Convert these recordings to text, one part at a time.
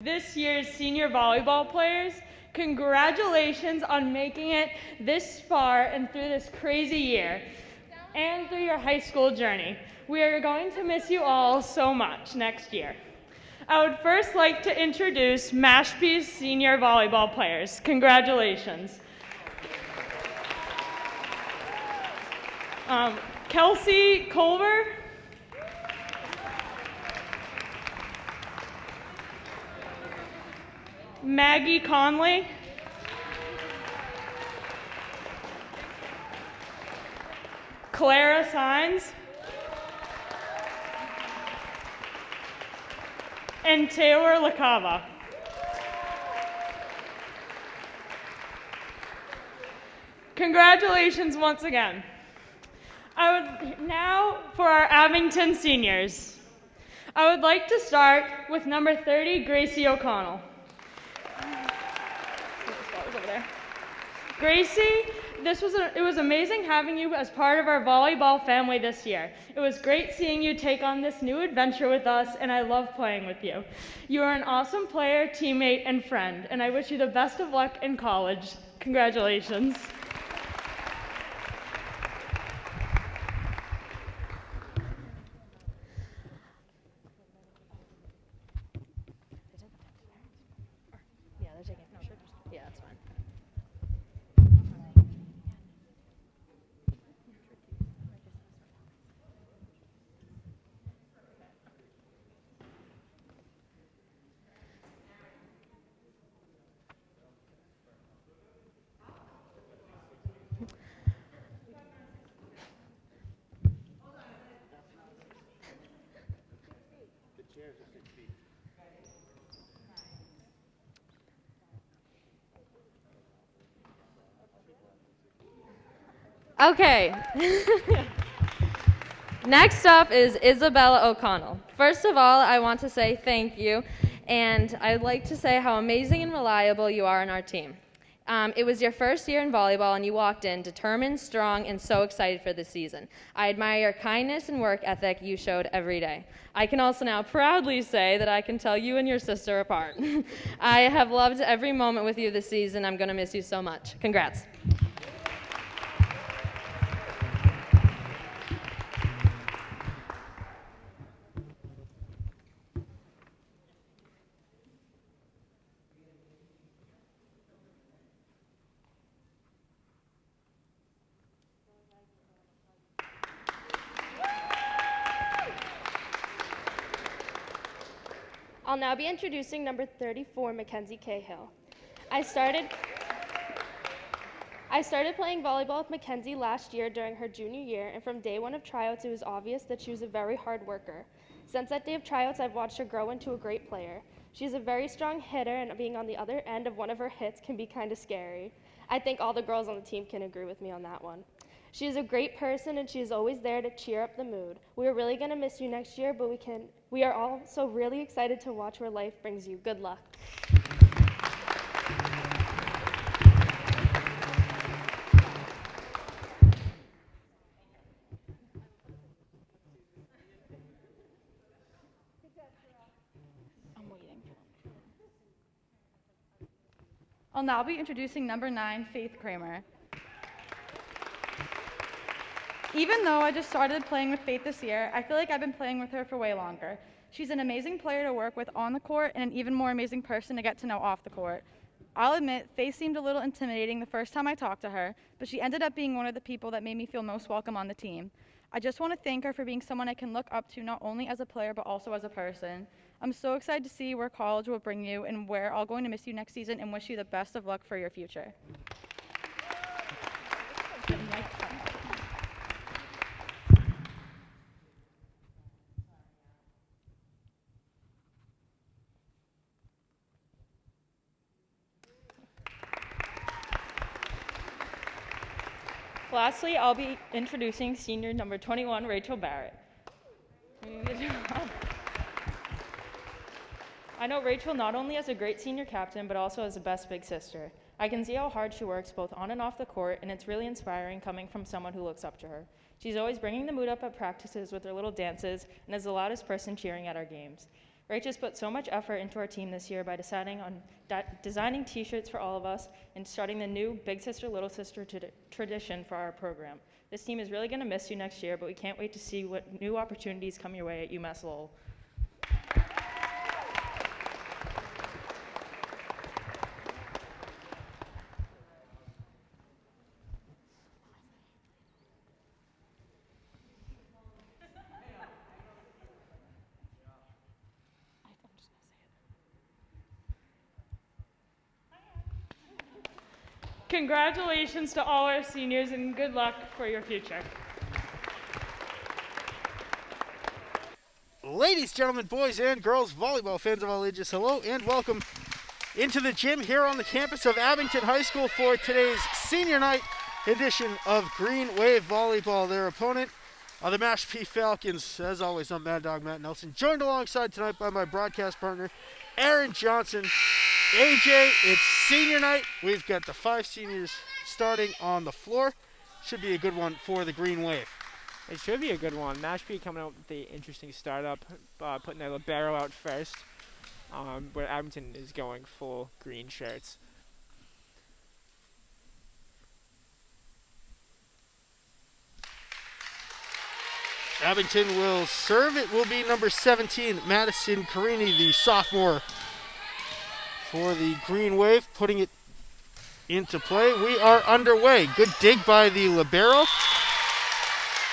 This year's senior volleyball players, congratulations on making it this far and through this crazy year and through your high school journey. We are going to miss you all so much next year. I would first like to introduce Mashpee's senior volleyball players. Congratulations. Kelsey Culver, Maggie Conley, Clara Sines, and Taylor LaCava. Congratulations once again. Now for our Abington seniors. I would like to start with number 30, Gracie O'Connell. Gracie, it was amazing having you as part of our volleyball family this year. It was great seeing you take on this new adventure with us, and I love playing with you. You are an awesome player, teammate, and friend, and I wish you the best of luck in college. Congratulations. Okay. Next up is Isabella O'Connell. First of all, I want to say thank you, and I'd like to say how amazing and reliable you are on our team. It was your first year in volleyball, and you walked in determined, strong, and so excited for the season. I admire your kindness and work ethic you showed every day. I can also now proudly say that I can tell you and your sister apart. I have loved every moment with you this season. I'm going to miss you so much. Congrats. I'll now be introducing number 34, Mackenzie Cahill. I started playing volleyball with Mackenzie last year during her junior year, and from day one of tryouts, it was obvious that she was a very hard worker. Since that day of tryouts, I've watched her grow into a great player. She's a very strong hitter, and being on the other end of one of her hits can be kind of scary. I think all the girls on the team can agree with me on that one. She is a great person, and she is always there to cheer up the mood. We are really going to miss you next year, but we are also really excited to watch where life brings you. Good luck. I'll now be introducing number 9, Faith Kramer. Even though I just started playing with Faith this year, I feel like I've been playing with her for way longer. She's an amazing player to work with on the court and an even more amazing person to get to know off the court. I'll admit, Faith seemed a little intimidating the first time I talked to her, but she ended up being one of the people that made me feel most welcome on the team. I just want to thank her for being someone I can look up to not only as a player but also as a person. I'm so excited to see where college will bring you and where I'll going to miss you next season and wish you the best of luck for your future. Lastly, I'll be introducing senior number 21, Rachel Barrett. I know Rachel not only as a great senior captain, but also as a best big sister. I can see how hard she works both on and off the court, and it's really inspiring coming from someone who looks up to her. She's always bringing the mood up at practices with her little dances and is the loudest person cheering at our games. Rachel's put so much effort into our team this year by deciding on designing t-shirts for all of us and starting the new Big Sister, Little Sister tradition for our program. This team is really going to miss you next year, but we can't wait to see what new opportunities come your way at UMass Lowell. Congratulations to all our seniors and good luck for your future. Ladies, gentlemen, boys and girls, volleyball fans of all ages, hello and welcome into the gym here on the campus of Abington High School for today's senior night edition of Green Wave Volleyball. Their opponent are the Mashpee Falcons. As always, I'm Mad Dog Matt Nelson, joined alongside tonight by my broadcast partner, Aaron Johnson. AJ, it's senior night. We've got the 5 seniors starting on the floor. Should be a good one for the Green Wave. It should be a good one. Mashpee coming out with the interesting startup, putting their libero out first, where Abington is going full green shirts. Abington will serve. It will be number 17, Madison Carini, the sophomore for the Green Wave, putting it into play. We are underway. Good dig by the libero,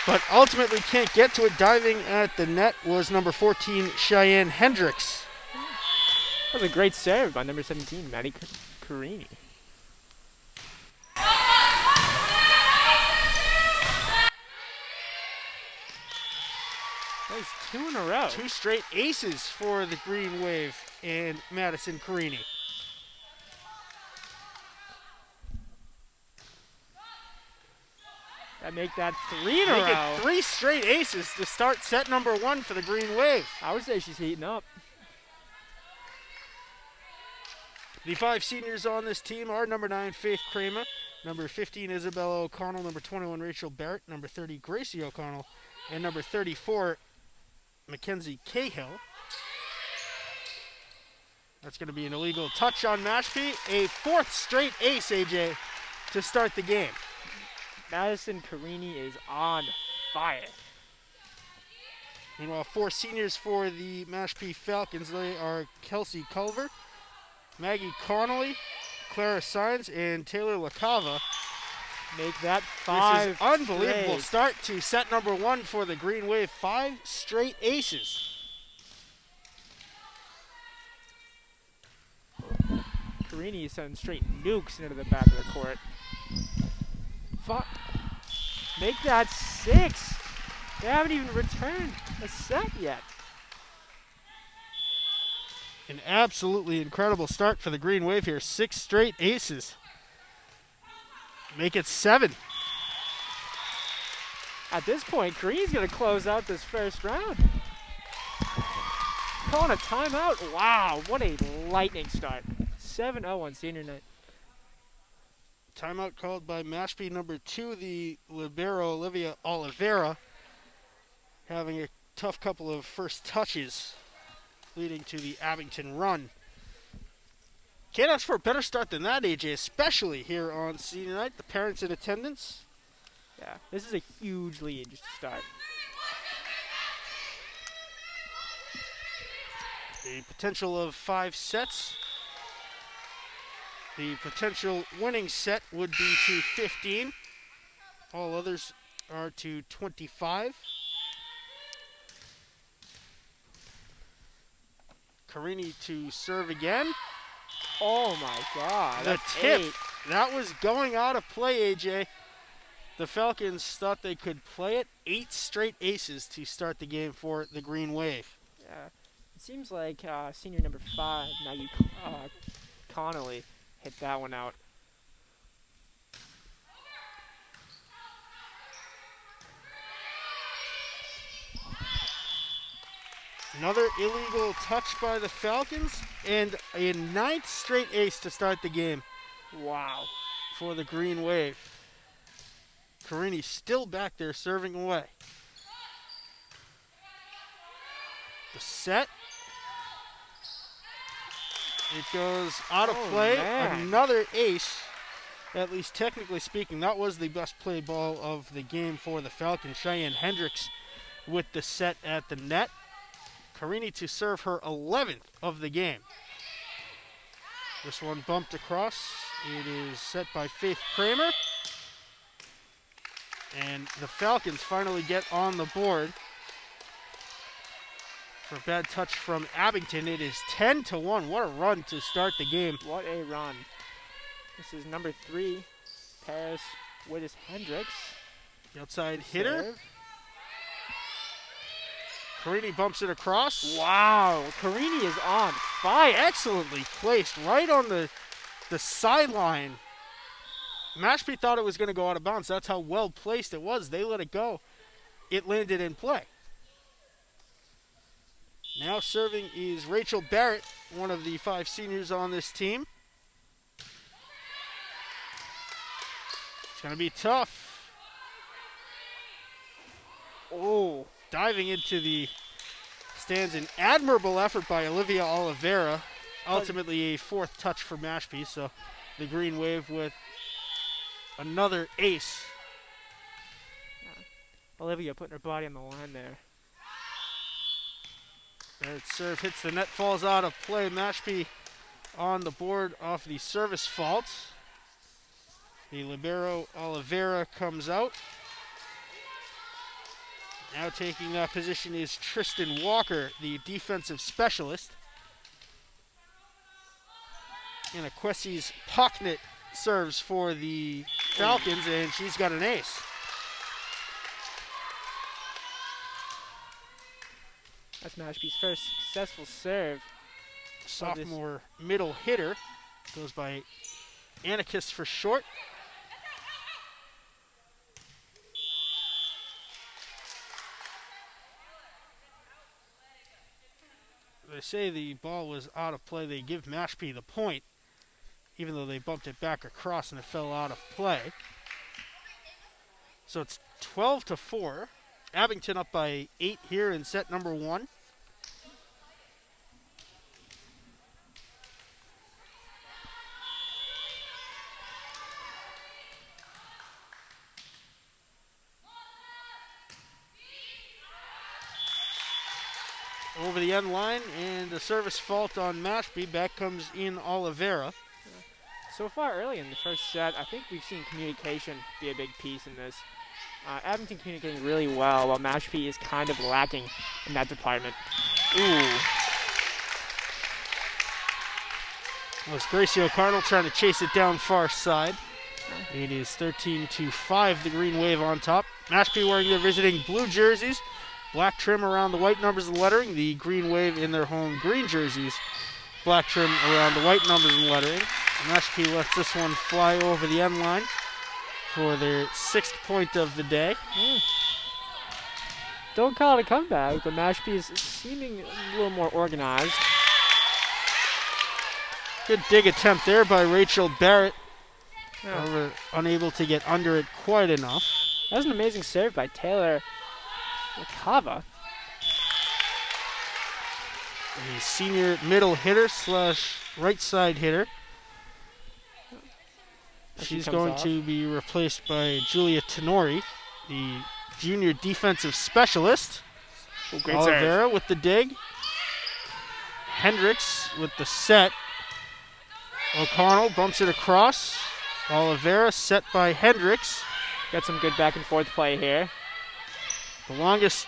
but ultimately can't get to it. Diving at the net was number 14, Cheyenne Hendricks. That was a great serve by number 17, Maddie Carini. That was 2 in a row. 2 straight aces for the Green Wave and Madison Carini. That make that 3 in a row. Make it 3 straight aces to start set number 1 for the Green Wave. I would say she's heating up. The 5 seniors on this team are number 9, Faith Kramer, number 15, Isabella O'Connell, number 21, Rachel Barrett, number 30, Gracie O'Connell, and number 34, Mackenzie Cahill. That's going to be an illegal touch on Mashpee. A 4th straight ace, AJ, to start the game. Madison Carini is on fire. Meanwhile, 4 seniors for the Mashpee Falcons. They are Kelsey Culver, Maggie Connolly, Clara Sines, and Taylor LaCava. Make that 5 This is unbelievable straight. start to set number 1 for the Green Wave. 5 straight aces. Carini is sending straight nukes into the back of the court. Make that 6. They haven't even returned a set yet. An absolutely incredible start for the Green Wave here. 6 straight aces. Make it 7. At this point, Carini's going to close out this first round. Calling a timeout. Wow, what a lightning start. 7-0 on senior night. Timeout called by Mashpee number 2, the libero Olivia Oliveira, having a tough couple of first touches, leading to the Abington run. Can't ask for a better start than that, AJ, especially here on senior night. The parents in attendance. Yeah, this is a huge lead just to start. The potential of 5 sets. The potential winning set would be to 15. All others are to 25. Carini to serve again. Oh my God. The that's tip. 8. That was going out of play, AJ. The Falcons thought they could play it. 8 straight aces to start the game for the Green Wave. Yeah, it seems like senior number 5, Maggie Connolly, hit that one out. Another illegal touch by the Falcons, and a 9th straight ace to start the game. Wow. For the Green Wave. Carini still back there serving away. The set It goes out of play. Man. Another ace, at least technically speaking. That was the best play ball of the game for the Falcons. Cheyenne Hendricks with the set at the net. Carini to serve her 11th of the game. This one bumped across. It is set by Faith Kramer. And the Falcons finally get on the board. For a bad touch from Abington, it is 10-1. What a run to start the game. What a run. This is number 3, Paris Wittes Hendricks. The outside hitter. Serve. Carini bumps it across. Wow, Carini is on fire. Excellently placed right on the sideline. Mashpee thought it was going to go out of bounds. That's how well placed it was. They let it go. It landed in play. Now serving is Rachel Barrett, one of the 5 seniors on this team. It's going to be tough. Oh, diving into the stands. An admirable effort by Olivia Oliveira. Ultimately a 4th touch for Mashpee, so the Green Wave with another ace. Olivia putting her body on the line there. Barrett's serve hits the net, falls out of play. Mashpee on the board off the service fault. The libero Oliveira comes out. Now taking that position is Tristan Walker, the defensive specialist. And Akwesi's Pocknet serves for the Falcons, and she's got an ace. That's Mashpee's first successful serve. Sophomore middle hitter. Goes by Anarchist for short. They say the ball was out of play. They give Mashpee the point, even though they bumped it back across and it fell out of play. So it's 12-4. Abington up by 8 here in set number 1. Over the end line, and the service fault on Mashpee. Back comes in Oliveira. So far early in the first set, I think we've seen communication be a big piece in this. Abington communicating really well, while Mashpee is kind of lacking in that department. Ooh. Well, it's Gracie O'Connell trying to chase it down far side. It is 13-5, the Green Wave on top. Mashpee wearing their visiting blue jerseys. Black trim around the white numbers and lettering. The Green Wave in their home green jerseys. Black trim around the white numbers and lettering. Mashpee lets this one fly over the end line for their 6th point of the day. Don't call it a comeback, but Mashpee is seeming a little more organized. Good dig attempt there by Rachel Barrett. Yeah. However, unable to get under it quite enough. That was an amazing serve by Taylor Lakava. The senior middle hitter slash right side hitter. She's going to be replaced by Julia Tenori, the junior defensive specialist. Oh, great Oliveira with the dig. Hendricks with the set. O'Connell bumps it across. Oliveira set by Hendricks. Got some good back and forth play here. The longest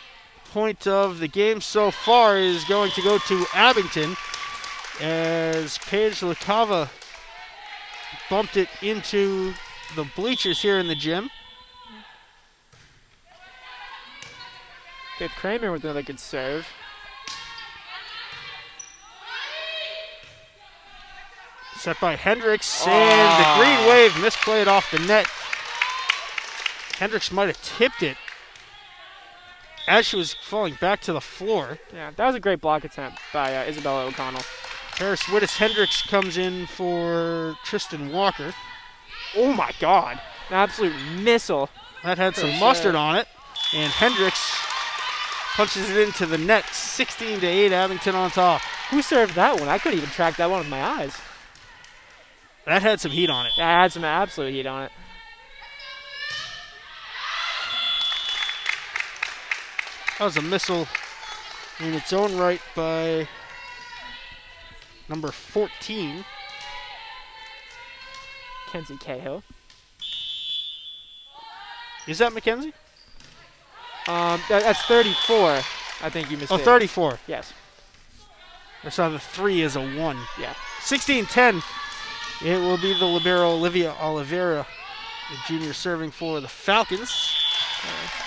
point of the game so far is going to go to Abington as Paige Lakava bumped it into the bleachers here in the gym. Good Kramer with another good serve. Set by Hendricks, and the Green Wave misplayed off the net. Hendricks might have tipped it as she was falling back to the floor. Yeah, that was a great block attempt by Isabella O'Connell. Paris Wittes Hendricks comes in for Tristan Walker. Oh my God, an absolute missile. That had some mustard on it, and Hendricks punches it into the net. 16-8, Abington on top. Who served that one? I couldn't even track that one with my eyes. That had some heat on it. That had some absolute heat on it. That was a missile in its own right by number 14. Kenzie Cahill. Is that Mackenzie? That's 34. I think you missed Oh, 34. Yes. I saw the 3 as a 1. Yeah. 16-10. It will be the libero Olivia Oliveira, the junior serving for the Falcons.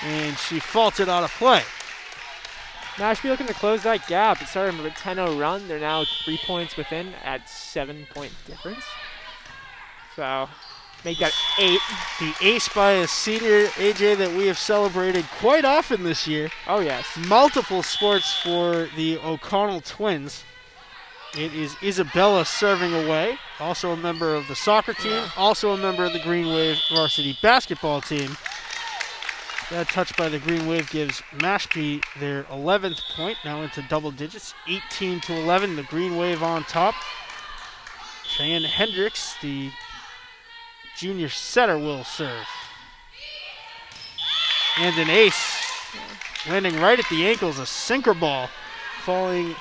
And she faulted out of play. Mashpee looking to close that gap. It started with a 10-0 run. They're now 3 points within at 7-point difference. So make that 8. The ace by a senior, AJ, that we have celebrated quite often this year. Oh, yes. Multiple sports for the O'Connell twins. It is Isabella serving away, also a member of the soccer team, also a member of the Green Wave varsity basketball team. That touch by the Green Wave gives Mashpee their 11th point, now into double digits, 18-11, the Green Wave on top. Cheyenne Hendricks, the junior setter, will serve. And an ace, landing right at the ankles, a sinker ball, falling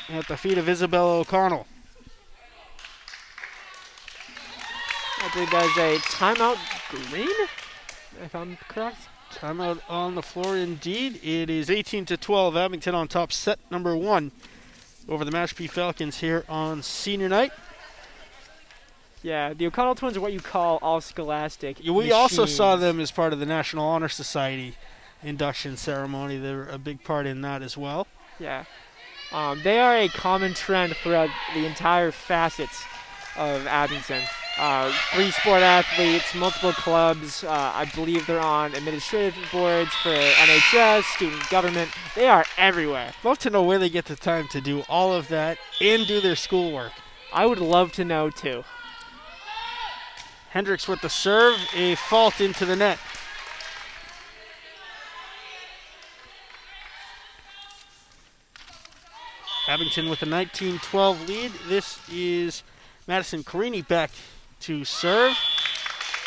at the feet of Isabella O'Connell. I believe that is a timeout green, if I'm correct. Timeout on the floor indeed. It is 18-12, Abington on top, set number 1 over the Mashpee Falcons here on senior night. Yeah, the O'Connell twins are what you call all scholastic We also machines. saw them as part of the National Honor Society induction ceremony. They were a big part in that as well. Yeah. They are a common trend throughout the entire facets of Abington. 3 sport athletes, multiple clubs. I believe they're on administrative boards for NHS, student government. They are everywhere. Love to know where they get the time to do all of that and do their schoolwork. I would love to know, too. Hendricks with the serve, a fault into the net. Abington with a 19-12 lead. This is Madison Carini back to serve.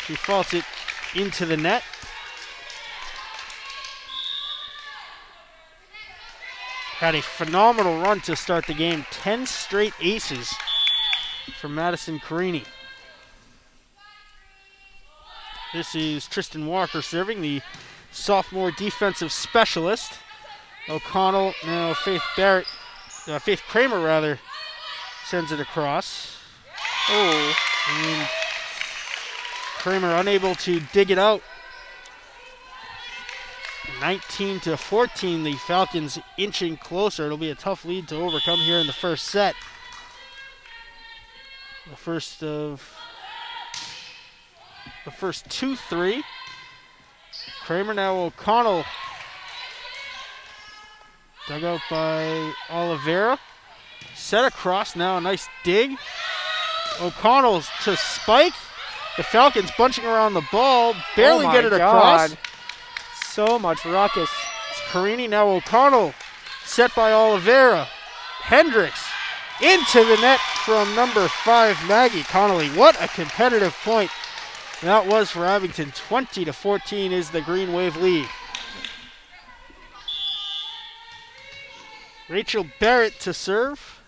She faults it into the net. Had a phenomenal run to start the game. 10 straight aces for Madison Carini. This is Tristan Walker serving, the sophomore defensive specialist. O'Connell, now Faith Kramer rather, sends it across. Oh, and Kramer unable to dig it out. 19-14, the Falcons inching closer. It'll be a tough lead to overcome here in the first set. The first 2-3. Kramer, now O'Connell. Dug out by Oliveira. Set across, now a nice dig. O'Connell's to spike. The Falcons bunching around the ball. Barely get it across. So much ruckus. It's Carini, now O'Connell. Set by Oliveira. Hendricks into the net from number 5, Maggie Connolly. What a competitive point that was for Abington. 20-14 is the Green Wave lead. Rachel Barrett to serve.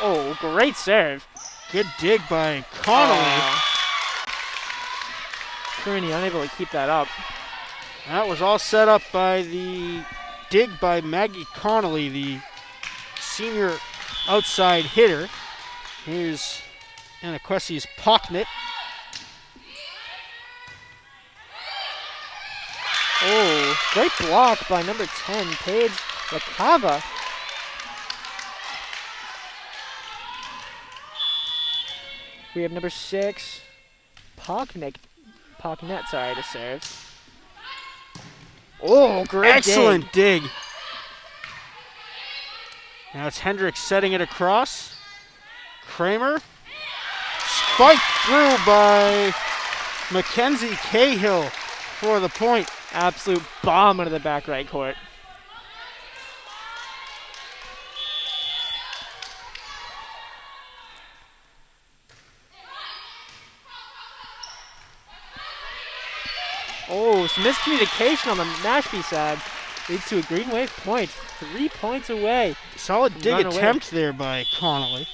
Oh, great serve. Good dig by Connolly. Carini unable to keep that up. That was all set up by the dig by Maggie Connolly, the senior outside hitter. Here's Anaquesi's Pocknet. Oh, great block by number 10, Paige Lacava. We have number 6, Pocknet, to serve. Oh, great Excellent dig. Now it's Hendricks setting it across. Kramer. Spiked through by Mackenzie Cahill for the point. Absolute bomb into the back right court. Oh, some miscommunication on the Mashpee side leads to a Green Wave point. 3 points away. Solid dig Run away. attempt there by Connolly.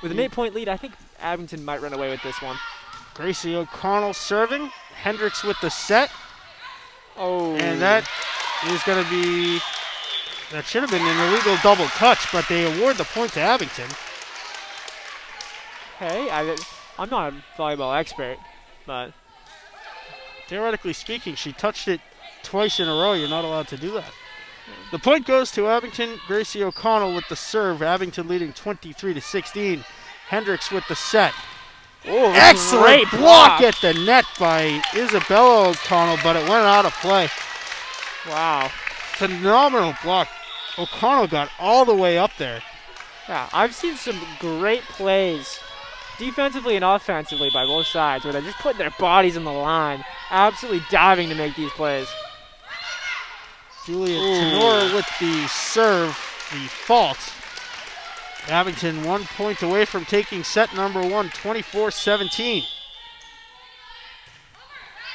With an 8-point lead, I think Abington might run away with this one. Gracie O'Connell serving. Hendricks with the set. Oh. And that is going to be, that should have been an illegal double touch, but they award the point to Abington. Hey, I'm not a volleyball expert, but Theoretically speaking, she touched it twice in a row. You're not allowed to do that. The point goes to Abington. Gracie O'Connell with the serve. Abington leading 23-16. Hendricks with the set. oh, Excellent great block at the net by Isabella O'Connell, but it went out of play. Wow. Phenomenal block. O'Connell got all the way up there. Yeah, I've seen some great plays, defensively and offensively by both sides, where they're just putting their bodies on the line, absolutely diving to make these plays. Julia Tenor with the serve, the fault. Abington 1 point away from taking set number 1, 24-17.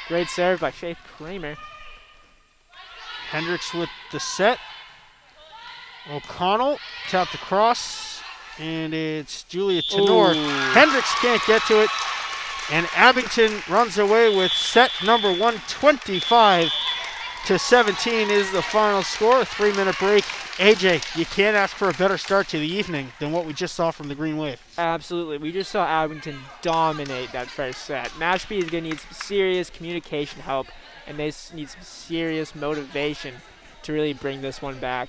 Great serve by Faith Kramer. Hendricks with the set. O'Connell tapped across, and it's Julia Tenor. Ooh. Hendricks can't get to it, and Abington runs away with set number 1, 25-17 is the final score. A 3-minute break. AJ, you can't ask for a better start to the evening than what we just saw from the Green Wave. Absolutely. We just saw Abington dominate that first set. Mashpee is going to need some serious communication help, and they need some serious motivation to really bring this one back.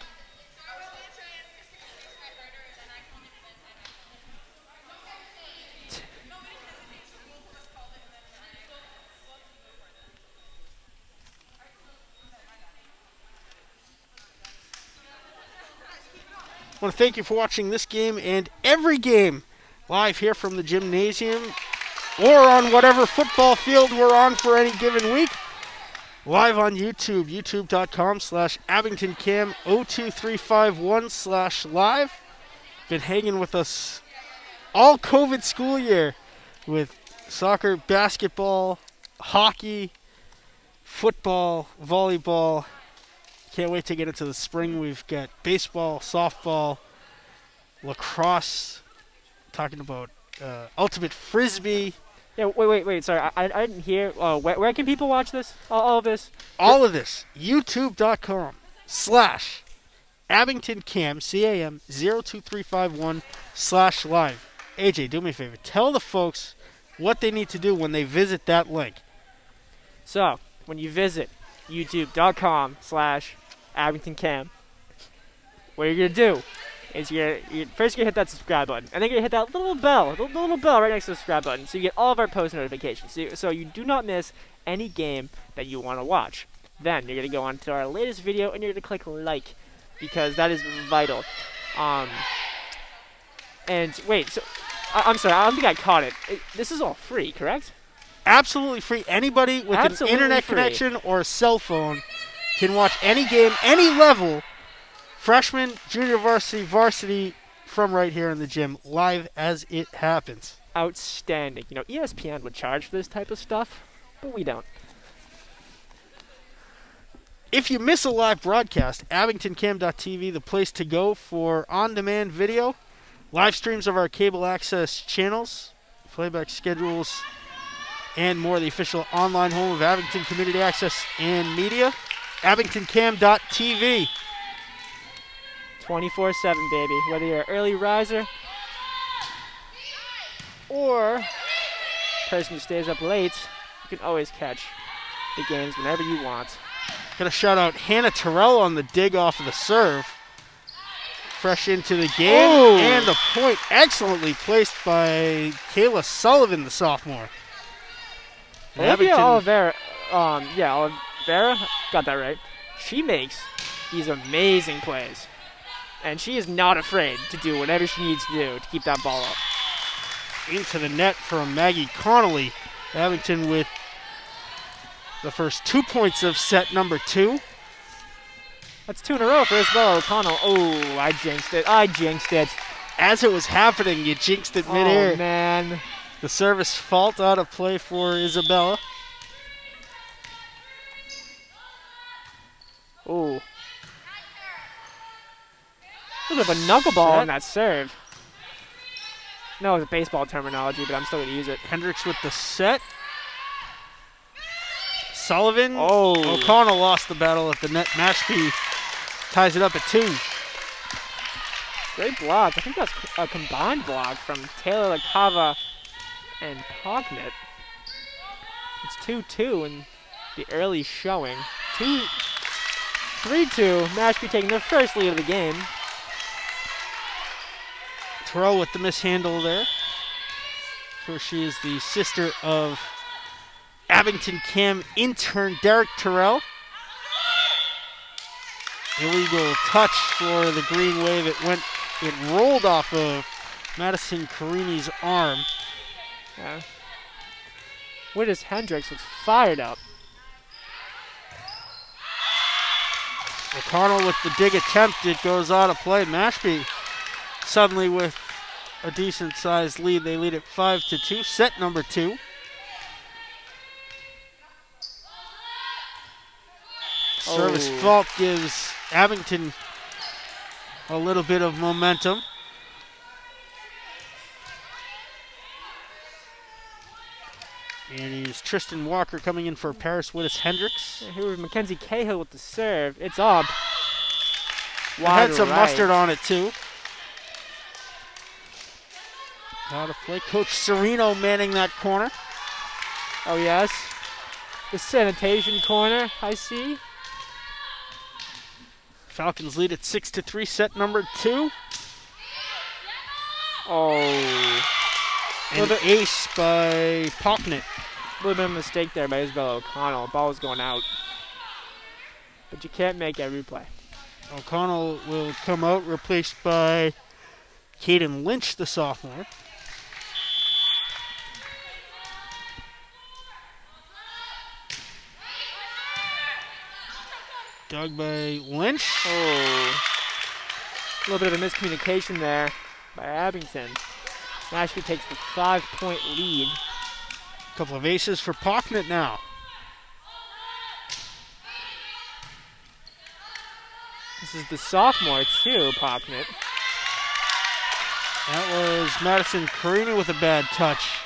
I want to thank you for watching this game and every game live here from the gymnasium or on whatever football field we're on for any given week. Live on YouTube, youtube.com/AbingtonCam02351/live. Been hanging with us all COVID school year with soccer, basketball, hockey, football, volleyball. Can't wait to get into the spring. We've got baseball, softball, lacrosse, talking about ultimate frisbee. Yeah, wait. Sorry, I didn't hear. Where can people watch this? All of this? All of this. youtube.com/AbingtonCam, CAM02351/live. AJ, do me a favor. Tell the folks what they need to do when they visit that link. So, when you visit youtube.com/AbingtonCam, what you're going to do is you're first going to hit that subscribe button, and then you're going to hit that little bell right next to the subscribe button, so you get all of our post notifications, so you do not miss any game that you want to watch. Then you're going to go on to our latest video, and you're going to click like, because that is vital. And wait, so I'm sorry, I don't think I caught it. This is all free, correct? Absolutely free. Anybody with an internet connection or a cell phone can watch any game, any level, freshman, junior varsity, varsity, from right here in the gym, live as it happens. Outstanding. You know, ESPN would charge for this type of stuff, but we don't. If you miss a live broadcast, AbingtonCam.tv, the place to go for on-demand video, live streams of our cable access channels, playback schedules, and more. The official online home of Abington Community Access and Media, AbingtonCam.tv. 24/7, baby. Whether you're an early riser or a person who stays up late, you can always catch the games whenever you want. Gonna shout out Hannah Terrell on the dig off of the serve. Fresh into the game. Oh. And the point excellently placed by Kayla Sullivan, the sophomore. And Olivia Abington- Oliveira, got that right. She makes these amazing plays. And she is not afraid to do whatever she needs to do to keep that ball up. Into the net from Maggie Connolly. Abington with the first 2 points of set number 2. That's 2 in a row for Isabella O'Connell. Oh, I jinxed it. As it was happening, you jinxed it midair. Oh, man. The service fault out of play for Isabella. Ooh. A little bit of a knuckleball on that serve. No, it's a baseball terminology, but I'm still going to use it. Hendricks with the set. Sullivan. Oh. O'Connell lost the battle at the net. Mashpee ties it up at 2. Great block. I think that's a combined block from Taylor LaCava and Pocknet. It's 2-2 in the early showing. 3-2. Mashpee taking their first lead of the game. Terrell with the mishandle there. Of course, she is the sister of Abington Cam intern Derek Terrell. Illegal touch for the Green Wave. It rolled off of Madison Carini's arm. Yeah. Wittes Hendricks was fired up. O'Connell with the dig attempt. It goes out of play. Mashpee suddenly with a decent-sized lead. They lead at 5-2. Set number 2. Service fault gives Abington a little bit of momentum. And it's Tristan Walker coming in for Paris Wittes Hendricks. Here with Mackenzie Cahill with the serve. It's up. It had some right. mustard on it, too. Out of play. Coach Sereno manning that corner. Oh, yes. The sanitation corner, I see. Falcons lead at 6-3. Set number 2. Oh. And ace by Pocknet. A little bit of a mistake there by Isabella O'Connell. Ball was going out. But you can't make every play. O'Connell will come out, replaced by Caden Lynch, the sophomore. Dug by Lynch. Oh. A little bit of a miscommunication there by Abington. Mashpee takes the 5-point lead. A couple of aces for Pocknet now. This is the sophomore, too, Pocknet. That was Madison Carini with a bad touch.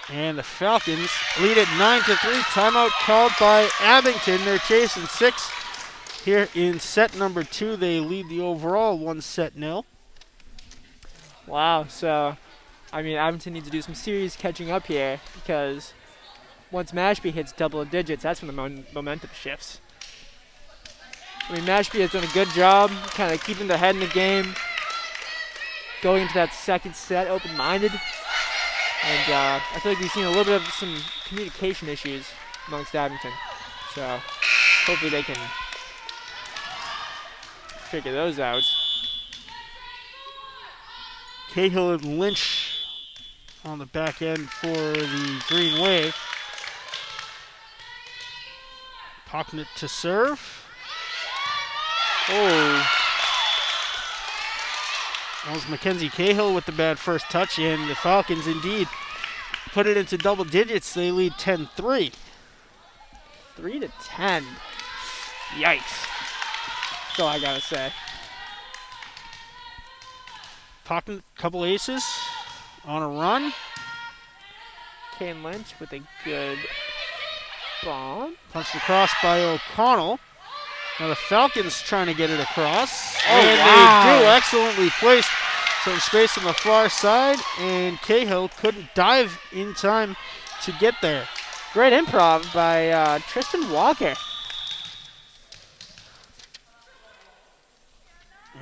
And the Falcons lead at 9-3. Timeout called by Abington. They're chasing 6. Here in set number 2, they lead the overall 1-0. Wow, so, I mean, Abington needs to do some serious catching up here because once Mashpee hits double digits, that's when the momentum shifts. I mean, Mashpee has done a good job kind of keeping their head in the game, going into that second set open-minded. And I feel like we've seen a little bit of some communication issues amongst Abington. So hopefully they can figure those out. Cahill and Lynch on the back end for the Green Wave. Pocknet to serve. Oh. That was Mackenzie Cahill with the bad first touch, and the Falcons indeed put it into double digits. They lead 10-3. 3-10. Yikes. That's all I gotta say. Pocknet, couple aces on a run. Kane Lynch with a good bomb. Punched across by O'Connell. Now the Falcons trying to get it across. Oh, and wow. they do. Excellently placed. Some space on the far side, and Cahill couldn't dive in time to get there. Great improv by Tristan Walker.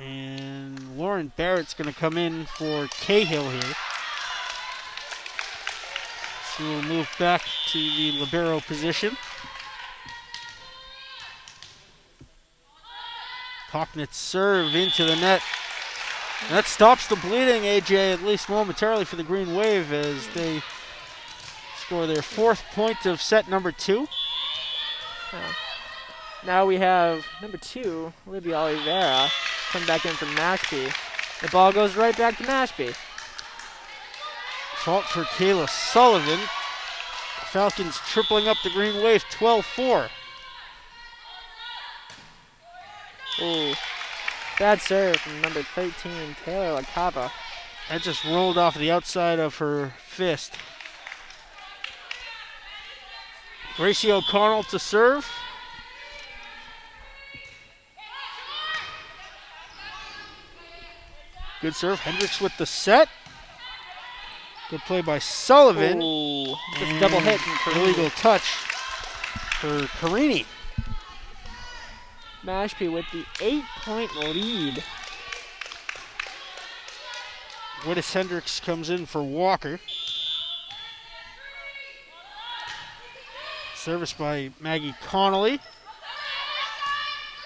And Lauren Barrett's going to come in for Cahill here. So we'll move back to the libero position. Pocknet serve into the net. And that stops the bleeding, AJ, at least momentarily for the Green Wave as they score their 4th point of set number 2. Now we have number 2, Libby Oliveira, come back in from Mashpee. The ball goes right back to Mashpee. Fault for Kayla Sullivan. Falcons tripling up the Green Wave 12-4. Ooh. Bad serve from number 13, Taylor LaCava. That just rolled off the outside of her fist. Gracie O'Connell to serve. Good serve. Hendricks with the set. Good play by Sullivan. Ooh. Just a double hit from Karini. Illegal touch for Carini. Mashpee with the 8-point lead. Wittes Hendricks comes in for Walker. Service by Maggie Connolly.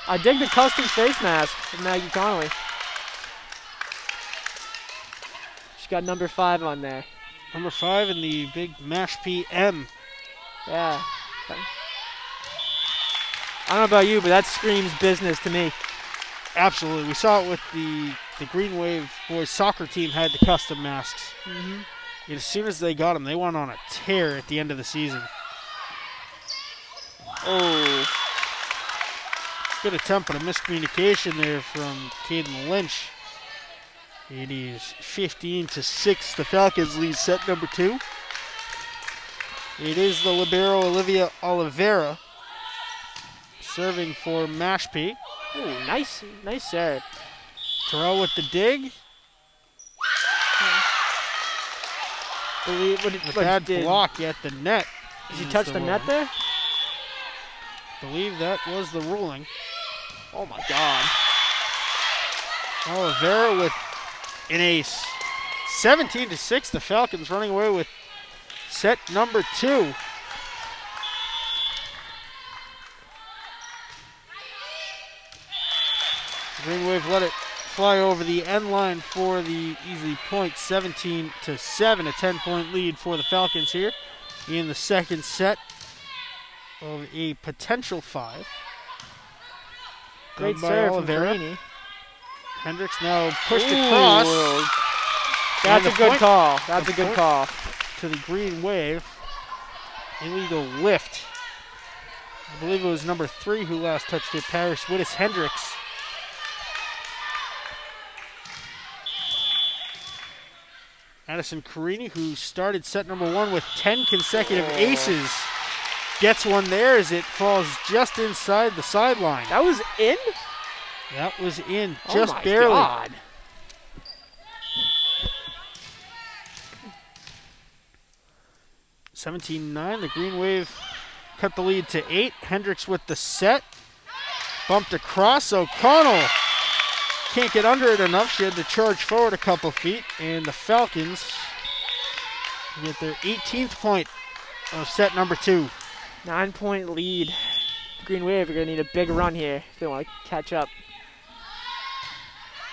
I dig the custom face mask from Maggie Connolly. She's got number 5 on there. Number 5 in the big Mashpee M. Yeah. I don't know about you, but that screams business to me. Absolutely. We saw it with the Green Wave boys soccer team had the custom masks. Mm-hmm. And as soon as they got them, they went on a tear at the end of the season. Oh. Good attempt, but a miscommunication there from Caden Lynch. It is 15-6. The Falcons lead set number 2. It is the libero Olivia Oliveira serving for Mashpee. Ooh, nice serve. Terrell with the dig. A bad block at the net. Did she touch the net there? Believe that was the ruling. Oh my God. Oliveira with an ace. 17-6. The Falcons running away with set number 2. Green Wave let it fly over the end line for the easy point. 17-7. A 10-point lead for the Falcons here in the second set of a potential 5. Great Done by serve Oliveira. from Carini. Hendricks now pushed across. That's And a good point- call. That's the a good point call. To the Green Wave. Illegal lift. I believe it was number 3 who last touched it, Paris Wittes Hendricks. Addison Carini, who started set number 1 with 10 consecutive aces, gets one there as it falls just inside the sideline. That was in? That was in, Oh just my barely. God. 17-9, the Green Wave cut the lead to 8. Hendricks with the set. Bumped across. O'Connell can't get under it enough. She had to charge forward a couple feet. And the Falcons get their 18th point of set number 2. 9-point lead. Green Wave are going to need a big run here if they want to catch up.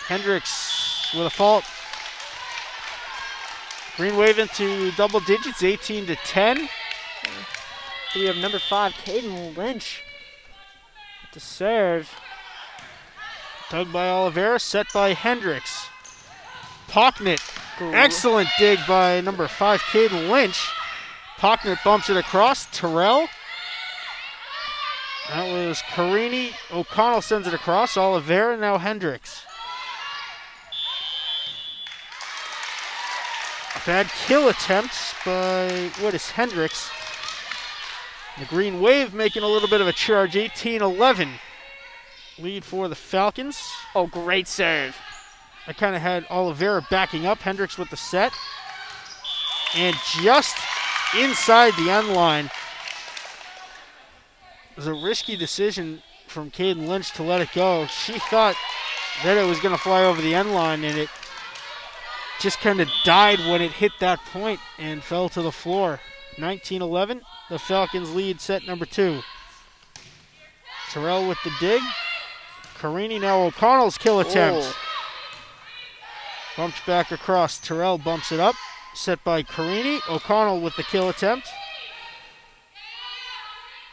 Hendricks with a fault. Green Wave into double digits, 18-10. We have number 5, Caden Lynch, to serve. Dug by Oliveira, set by Hendricks. Pocknet, excellent dig by number 5, Caden Lynch. Pocknet bumps it across. Terrell. That was Carini. O'Connell sends it across. Oliveira, now Hendricks. Bad kill attempt by Wittes Hendricks. The Green Wave making a little bit of a charge, 18-11. Lead for the Falcons. Oh, great serve. I kind of had Oliveira backing up. Hendricks with the set. And just inside the end line. It was a risky decision from Caden Lynch to let it go. She thought that it was going to fly over the end line, and it just kind of died when it hit that point and fell to the floor. 19-11, the Falcons lead set number 2. Terrell with the dig. Carini, now O'Connell's kill attempt. Oh. Bumps back across. Terrell bumps it up. Set by Carini. O'Connell with the kill attempt.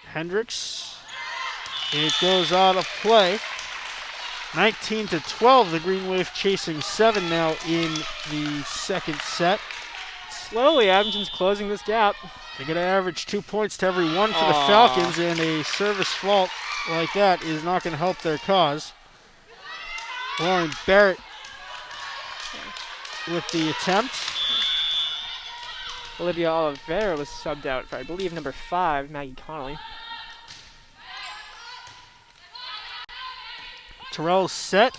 Hendricks. It goes out of play. 19-12, the Green Wave chasing 7 now in the second set. Slowly, Abington's closing this gap. They're going to average 2 points to every one for the Falcons, and a service fault like that is not going to help their cause. Lauren Barrett with the attempt. Olivia Oliveira was subbed out for, I believe, number 5, Maggie Connolly. Terrell's set.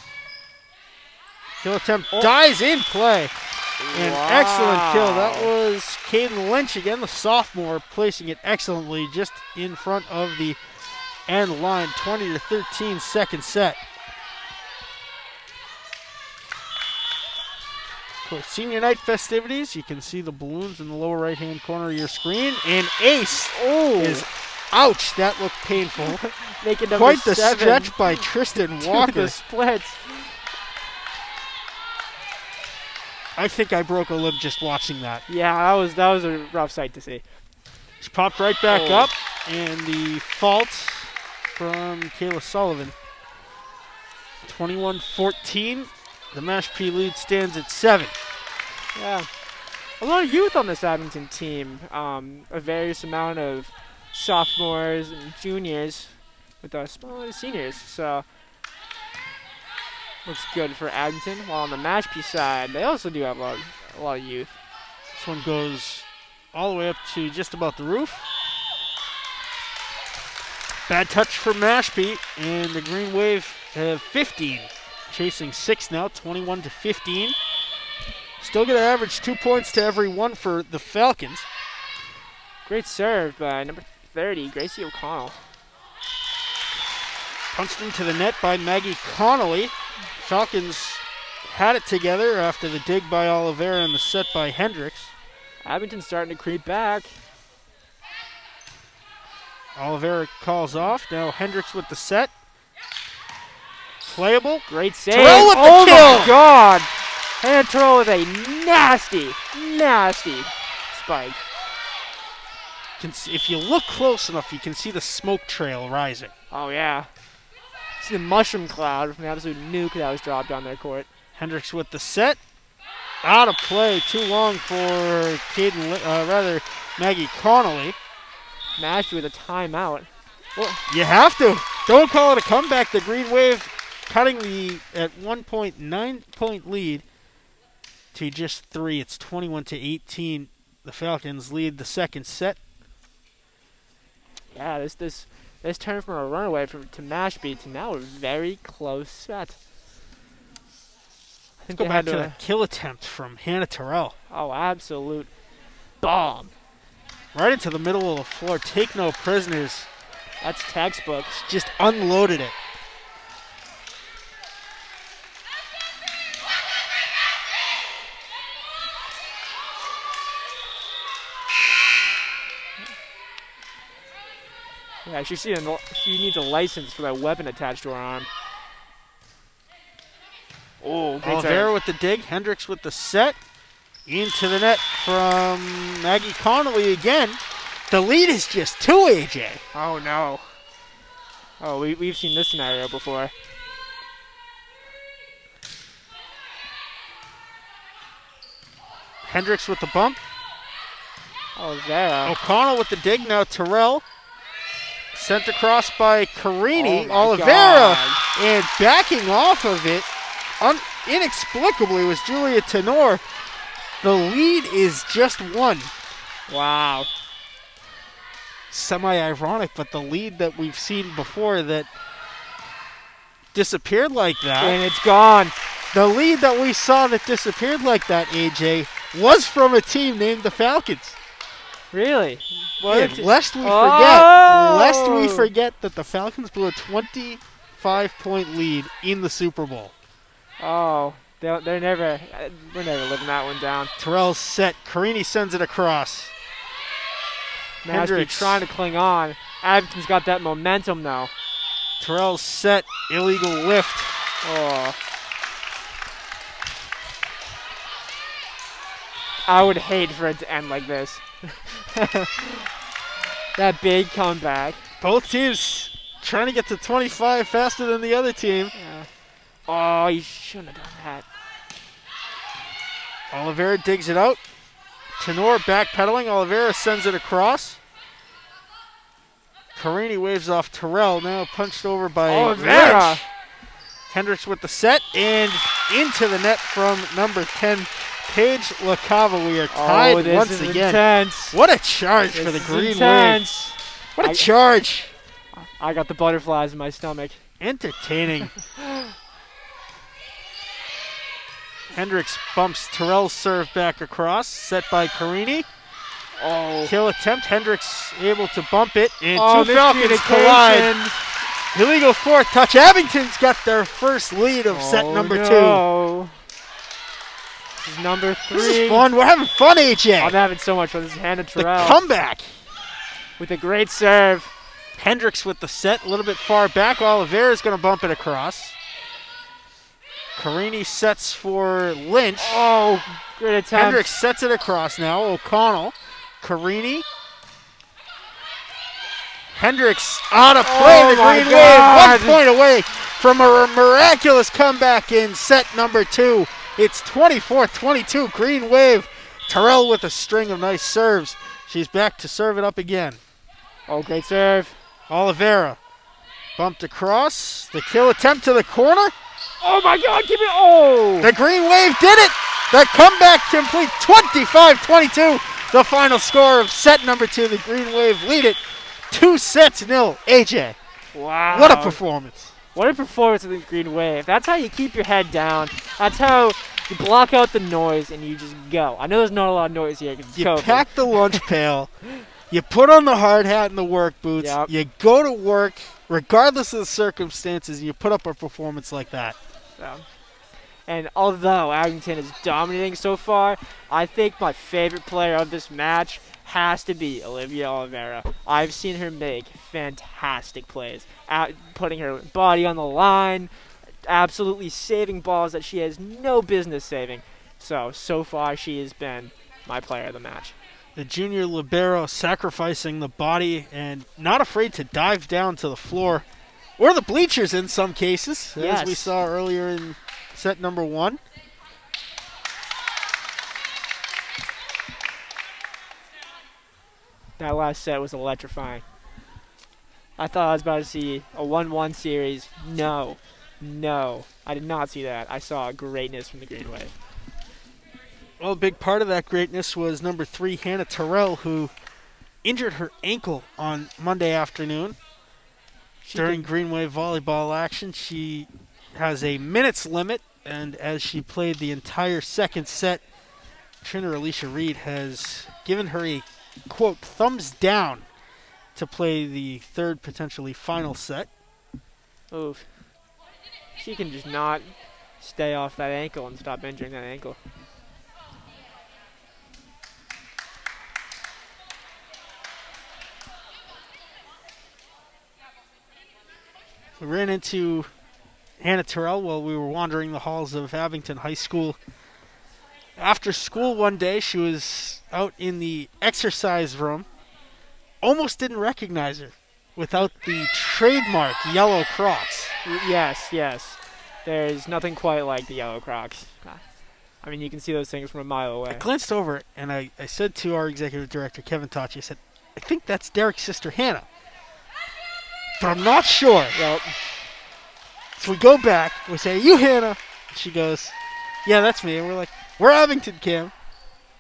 Kill attempt dies in play. An excellent kill. That was Caden Lynch again, the sophomore, placing it excellently just in front of the end line. 20-13 second set. For senior night festivities, you can see the balloons in the lower right-hand corner of your screen. And ace is, ouch, that looked painful. Making quite the 7 stretch by Tristan Walker. The splits. I think I broke a lip just watching that. Yeah, that was a rough sight to see. She popped right back up, and the fault from Kayla Sullivan. 21-14. The Mashpee lead stands at 7. Yeah. A lot of youth on this Abington team. A various amount of sophomores and juniors with a small amount of seniors. So, looks good for Abington. While on the Mashpee side, they also do have a lot of youth. This one goes all the way up to just about the roof. Bad touch for Mashpee, and the Green Wave have 15. Chasing 6 now, 21-15. Still going to average 2 points to every one for the Falcons. Great serve by number 30, Gracie O'Connell. Punched into the net by Maggie Connolly. Falcons had it together after the dig by Oliveira and the set by Hendricks. Abington's starting to creep back. Oliveira calls off. Now Hendricks with the set. Playable. Great save. Terrell with the kill. kill. My God. And Terrell with a nasty spike. If you look close enough, you can see the smoke trail rising. Oh, yeah. See the mushroom cloud from the absolute nuke that was dropped on their court. Hendricks with the set. Out of play. Too long for Maggie Connolly. Mashpee with a timeout. Well, you have to. Don't call it a comeback. The Green Wave cutting the at 1.9-point lead to just 3. It's 21-18. The Falcons lead the second set. Yeah, this turned from a runaway to Mashpee to now a very close set. I think Go they back had to the kill attempt from Hannah Terrell. Oh, absolute bomb. Right into the middle of the floor. Take no prisoners. That's textbook. Just unloaded it. Yeah, she needs a license for that weapon attached to her arm. Oh, great Oliveira serve. with the dig. Hendricks with the set. Into the net from Maggie Connolly again. The lead is just 2, AJ. Oh, no. Oh, we've seen this scenario before. Hendricks with the bump. Oliveira. O'Connell with the dig. Now Terrell. Sent across by Carini. Oh my Oliveira. God. And backing off of it, inexplicably, was Julia Tenor. The lead is just 1. Wow. Semi-ironic, but the lead that we've seen before that disappeared like that. And it's gone. The lead that we saw that disappeared like that, AJ, was from a team named the Falcons. Really? And lest we forget that the Falcons blew a 25-point lead in the Super Bowl. Oh, we're never living that one down. Terrell's set. Carini sends it across. Mashpee Hendricks trying to cling on. Abington's got that momentum though. Terrell's set. Illegal lift. Oh. I would hate for it to end like this. That big comeback. Both teams trying to get to 25 faster than the other team. Yeah. Oh, you shouldn't have done that. Oliveira digs it out. Tenor backpedaling. Oliveira sends it across. Carini waves off Terrell. Now punched over by Oliveira. Lynch. Hendricks with the set and into the net from number 10, Paige LaCava. We are tied once again. Intense. What a charge for the Green Wave. What a charge. I got the butterflies in my stomach. Entertaining. Hendricks bumps Terrell's serve back across. Set by Carini. Oh. Kill attempt. Hendricks able to bump it. And two miscommunication. Falcons collide. Illegal fourth touch. Abington's got their first lead of set number 2. This is number 3. This is fun. We're having fun, AJ. I'm having so much fun. This is Hannah Terrell. The comeback. With a great serve. Hendricks with the set. A little bit far back. Oliveira's going to bump it across. Carini sets for Lynch. Oh, great attempt. Hendricks sets it across now. O'Connell. Carini. Hendricks on a play. The Green Wave 1 point away from a miraculous comeback in set number 2. It's 24-22. Green Wave. Terrell with a string of nice serves. She's back to serve it up again. Oh, great serve. Oliveira bumped across. The kill attempt to the corner. Oh, my God. Keep it. Oh. The Green Wave did it. The comeback complete. 25-22. The final score of set number 2. The Green Wave lead it 2-0. AJ. Wow. What a performance. What a performance of the Green Wave. That's how you keep your head down. That's how you block out the noise and you just go. I know there's not a lot of noise here because it's You COVID. pack the lunch pail. You put on the hard hat and the work boots. Yep. You go to work regardless of the circumstances. You put up a performance like that. And although Abington is dominating so far, I think my favorite player of this match has to be Olivia Oliveira. I've seen her make fantastic plays, putting her body on the line, absolutely saving balls that she has no business saving. So far she has been my player of the match. The junior libero sacrificing the body and not afraid to dive down to the floor or the bleachers in some cases, yes, as we saw earlier in set number 1. That last set was electrifying. I thought I was about to see a 1-1 series. No, I did not see that. I saw greatness from the Green Wave. Well, a big part of that greatness was number 3, Hannah Terrell, who injured her ankle on Monday afternoon during Green Wave volleyball action. She has a minutes limit, and as she played the entire second set, trainer Alicia Reed has given her a, quote, thumbs down to play the third, potentially final set. Oof. She can just not stay off that ankle and stop injuring that ankle. We ran into Hannah Terrell while we were wandering the halls of Abington High School. After school one day, she was out in the exercise room. Almost didn't recognize her without the trademark yellow Crocs. Yes. There's nothing quite like the yellow Crocs. I mean, you can see those things from a mile away. I glanced over and I said to our executive director, Kevin Tachi, I said, I think that's Derek's sister, Hannah. But I'm not sure. Yep. So we go back. We say, are you Hannah? And she goes, yeah, that's me. And we're like, we're Abington, Kim.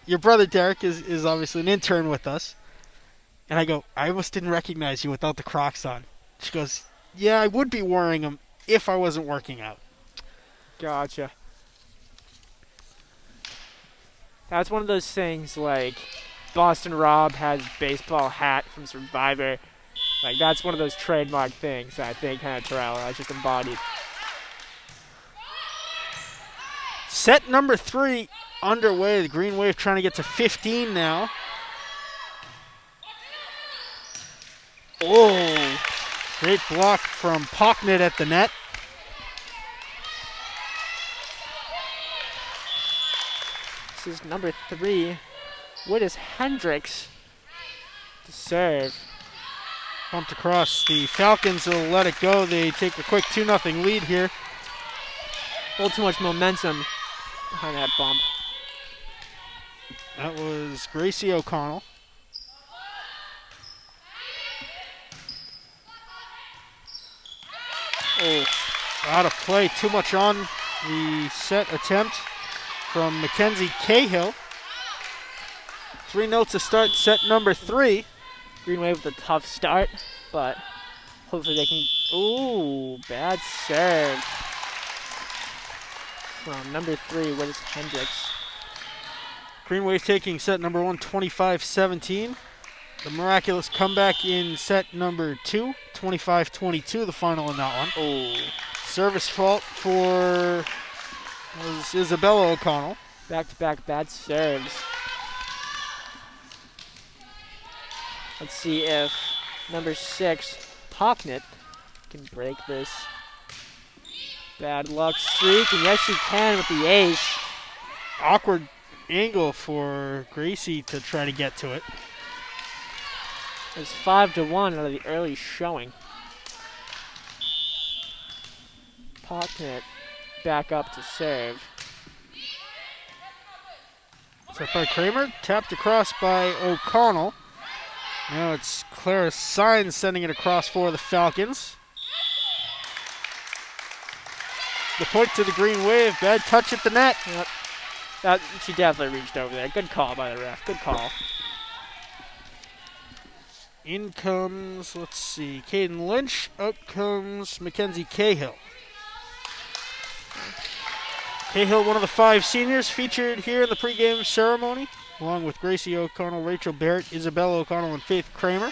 Your brother Derek is obviously an intern with us. And I go, I almost didn't recognize you without the Crocs on. She goes, yeah, I would be wearing them if I wasn't working out. Gotcha. That's one of those things like Boston Rob has baseball hat from Survivor. Like, that's one of those trademark things that I think Hannah Terrell has just embodied. Set number 3 underway. The Green Wave trying to get to 15 now. Oh, great block from Pocknet at the net. This is number 3. What is Hendricks to serve? Bumped across. The Falcons will let it go. They take a quick 2-0 lead here. A little too much momentum behind that bump. That was Gracie O'Connell. out of play. Too much on the set attempt from Mackenzie Cahill. 3 notes to start set number 3. Green Wave with a tough start, but hopefully they can. Ooh, bad serve from number 3, Willis Hendricks. Green Wave taking set number 1, 25-17. The miraculous comeback in set number 2, 25-22, the final in that one. Oh, service fault for Isabella O'Connell. Back-to-back bad serves. Let's see if number 6, Pocknet, can break this bad luck streak. And yes, she can with the ace. Awkward angle for Gracie to try to get to it. It's 5-1 out of the early showing. Pocknet back up to serve. Set by Kramer, tapped across by O'Connell. Now it's Clara Sines sending it across for the Falcons. The point to the Green Wave, bad touch at the net. Yep. She definitely reached over there. Good call by the ref. Good call. In comes, let's see, Caden Lynch. Out comes Mackenzie Cahill. Cahill, one of the 5 seniors featured here in the pregame ceremony, along with Gracie O'Connell, Rachel Barrett, Isabella O'Connell, and Faith Kramer.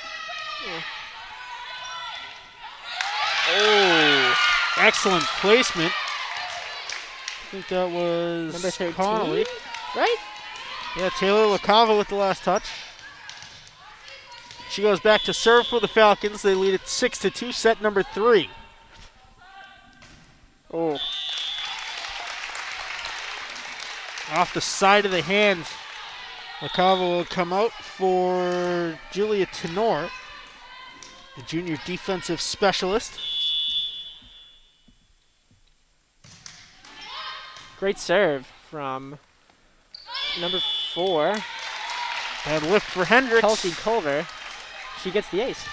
Oh, excellent placement. I think that was number 13, Connolly. right? Yeah, Taylor LaCava with the last touch. She goes back to serve for the Falcons. They lead it 6-2, set number 3. Oh. Off the side of the hand, LaCava will come out for Julia Tenor, the junior defensive specialist. Great serve from number 4. Bad lift for Hendricks. Kelsey Culver. She gets the ace.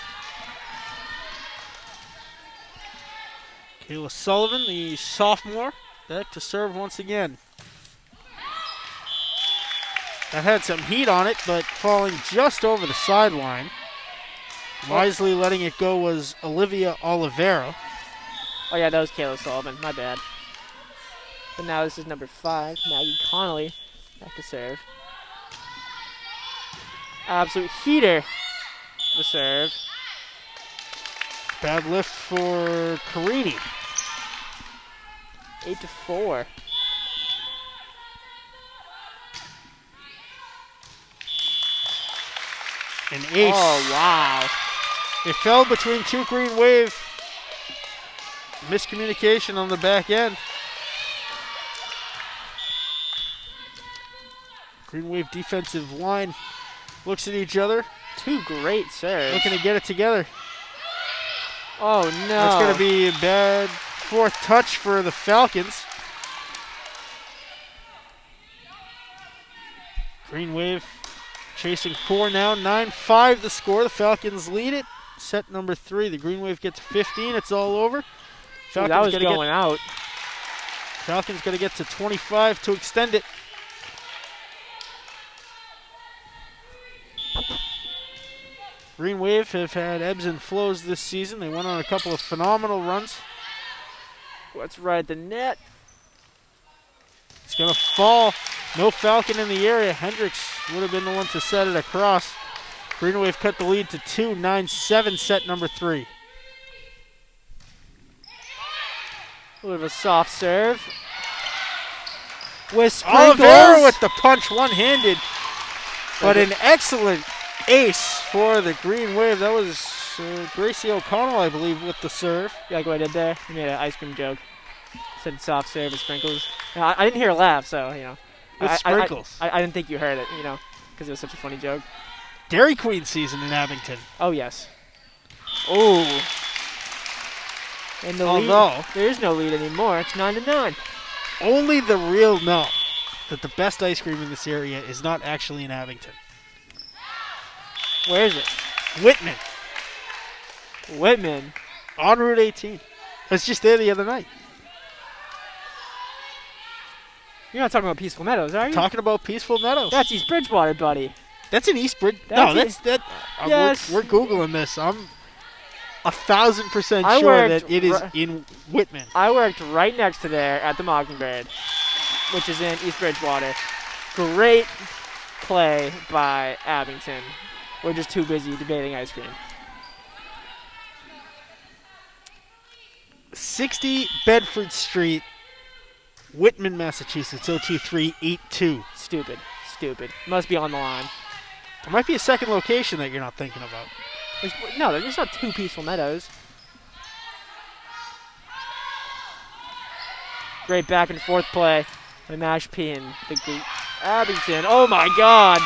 Kayla Sullivan, the sophomore, back to serve once again. That had some heat on it, but falling just over the sideline. Wisely letting it go was Olivia Oliveira. Oh yeah, that was Kayla Sullivan. My bad. But now this is number 5, Maggie Connolly, back to serve. Absolute heater. The serve. Bad lift for Carini. 8-4. An ace. Oh, wow. It fell between 2 Green Wave. Miscommunication on the back end. Green Wave defensive line looks at each other. 2 great serves. Looking to get it together. Oh, no. That's going to be a bad 4th touch for the Falcons. Green Wave chasing 4 now. 9-5 the score. The Falcons lead it. Set number 3. The Green Wave gets 15. It's all over. Ooh, that was going out. Falcons going to get to 25 to extend it. Green Wave have had ebbs and flows this season. They went on a couple of phenomenal runs. What's right at the net? It's going to fall. No Falcon in the area. Hendricks would have been the one to set it across. Green Wave cut the lead to 2, 9-7, set number 3. A little bit of a soft serve. With sprinkles. Oliveira with the punch one-handed. But an excellent ace for the Green Wave. That was Gracie O'Connell, I believe, with the serve. You like what I did there? I made an ice cream joke. Said soft serve with sprinkles. I didn't hear a laugh, so, you know. With sprinkles. I didn't think you heard it, you know, because it was such a funny joke. Dairy Queen season in Abington. Oh, yes. Oh. And the lead, there is no lead anymore. It's 9-9. Only the real know that the best ice cream in this area is not actually in Abington. Where is it? Whitman. Whitman. On Route 18. I was just there the other night. You're not talking about Peaceful Meadows, are you? Talking about Peaceful Meadows. That's East Bridgewater, buddy. That's in East Bridge. That's yes. We're Googling this. I'm 1,000% I sure worked that it is in Whitman. I worked right next to there at the Mockingbird, which is in East Bridgewater. Great play by Abington. We're just too busy debating ice cream. 60 Bedford Street, Whitman, Massachusetts, 02382. Stupid. Must be on the line. There might be a second location that you're not thinking about. No, there's not two Peaceful Meadows. Great back and forth play by Mashpee and the Abington. Oh my God!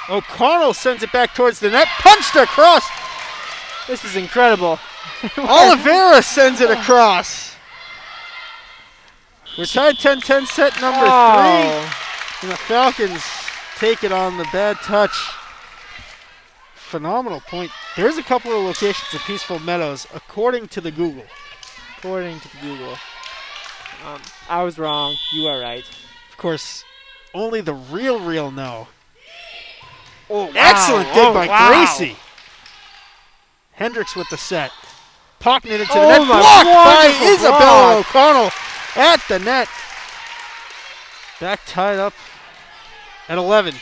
O'Connell sends it back towards the net, punched across. This is incredible. Oliveira sends it across. We're tied 10-10 set number 3. And the Falcons take it on the bad touch. Phenomenal point. There's a couple of locations at Peaceful Meadows, according to the Google. I was wrong. You are right. Of course, only the real know. Oh, wow. Excellent dig by Gracie. Hendricks with the set. Pocketing it into the net. Blocked by Isabella O'Connell at the net. Back tied up at 11.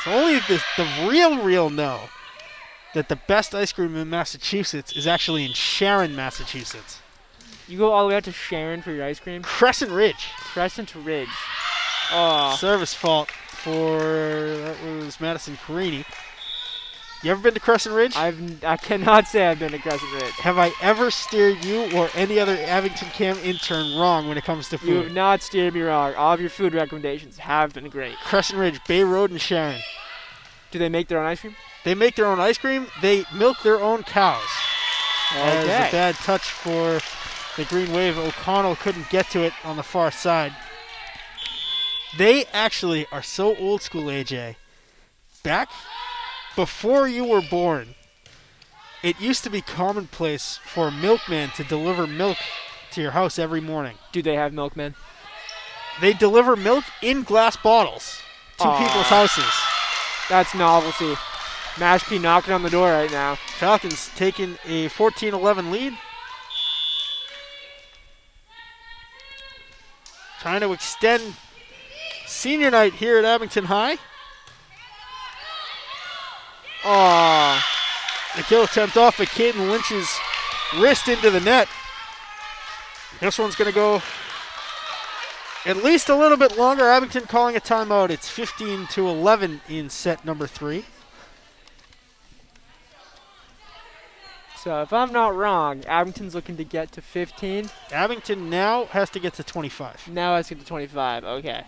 So only the real know that the best ice cream in Massachusetts is actually in Sharon, Massachusetts. You go all the way out to Sharon for your ice cream? Crescent Ridge. Oh. Service fault that was Madison Carini. You ever been to Crescent Ridge? I cannot say I've been to Crescent Ridge. Have I ever steered you or any other Abington Cam intern wrong when it comes to food? You have not steered me wrong. All of your food recommendations have been great. Crescent Ridge, Bay Road, and Sharon. Do they make their own ice cream? They make their own ice cream. They milk their own cows. That is a bad touch for the Green Wave. O'Connell couldn't get to it on the far side. They actually are so old school, AJ. Back before you were born, it used to be commonplace for a milkman to deliver milk to your house every morning. Do they have milkmen? They deliver milk in glass bottles to people's houses. That's novelty. Mashpee knocking on the door right now. Falcons taking a 14-11 lead. Trying to extend senior night here at Abington High. The kill attempt off of Caden Lynch's wrist into the net. This one's going to go at least a little bit longer. Abington calling a timeout. It's 15-11 in set number 3. So if I'm not wrong, Abington's looking to get to 15. Abington now has to get to 25. Now let's get to 25. Okay.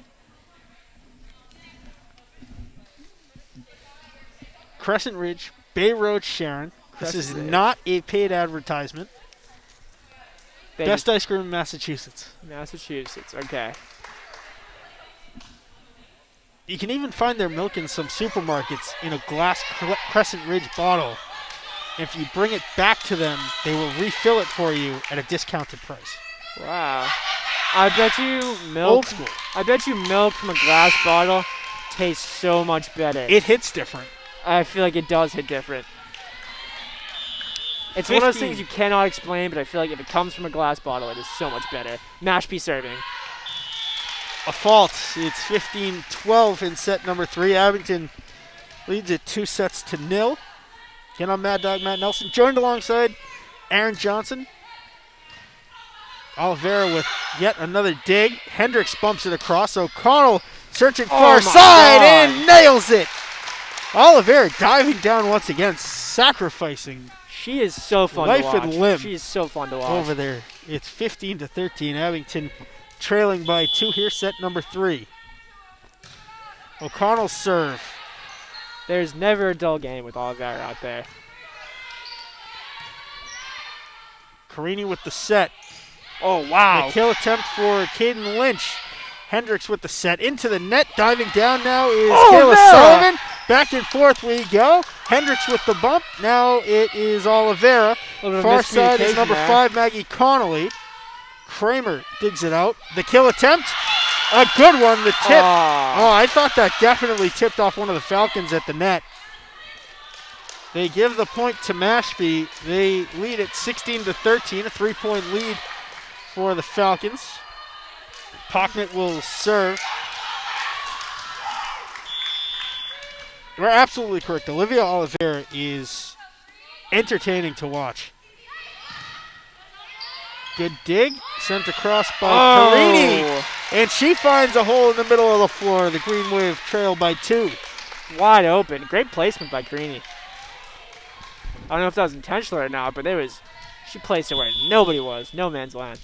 Crescent Ridge, Bay Road, Sharon. This is not a paid advertisement. Best ice cream in Massachusetts. Okay. You can even find their milk in some supermarkets in a glass Crescent Ridge bottle. If you bring it back to them, they will refill it for you at a discounted price. Wow. I bet you milk. Old school. I bet you milk from a glass bottle tastes so much better. It hits different. I feel like it does hit different. It's one of those things you cannot explain, but I feel like if it comes from a glass bottle, it is so much better. Mashpee serving. A fault. It's 15-12 in set number 3. Abington leads it 2-0. Again on Mad Dog Matt Nelson, joined alongside Aaron Johnson. Oliveira with yet another dig. Hendricks bumps it across. O'Connell searching far side and nails it. Oliveira diving down once again, sacrificing. She is so fun life to watch. And limb. She is so fun to watch. Over there. It's 15-13. Abington trailing by 2 here, set number 3. O'Connell's serve. There's never a dull game with Oliveira out there. Carini with the set. Oh, wow. The kill attempt for Caden Lynch. Hendricks with the set into the net. Diving down now is Kayla Sullivan. Back and forth we go. Hendricks with the bump. Now it is Oliveira. Far side is number 5, Maggie Connolly. Kramer digs it out. The kill attempt A good one, the tip. Oh. I thought that definitely tipped off one of the Falcons at the net. They give the point to Mashpee. They lead at 16-13, a 3-point lead for the Falcons. Pocknet will serve. You're absolutely correct. Olivia Oliveira is entertaining to watch. Good dig, sent across by Carini. And she finds a hole in the middle of the floor. The Green Wave trail by 2. Wide open. Great placement by Carini. I don't know if that was intentional or not, but she placed it where nobody was. No man's land.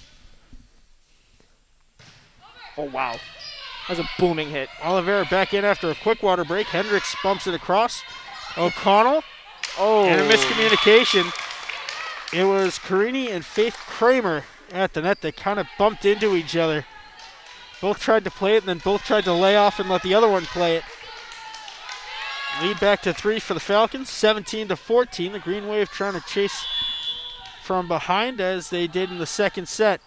Oh, wow. That was a booming hit. Oliveira back in after a quick water break. Hendricks bumps it across. O'Connell. And a miscommunication. It was Carini and Faith Kramer at the net. They kind of bumped into each other. Both tried to play it, and then both tried to lay off and let the other one play it. Lead back to 3 for the Falcons, 17-14. The Green Wave trying to chase from behind as they did in the second set.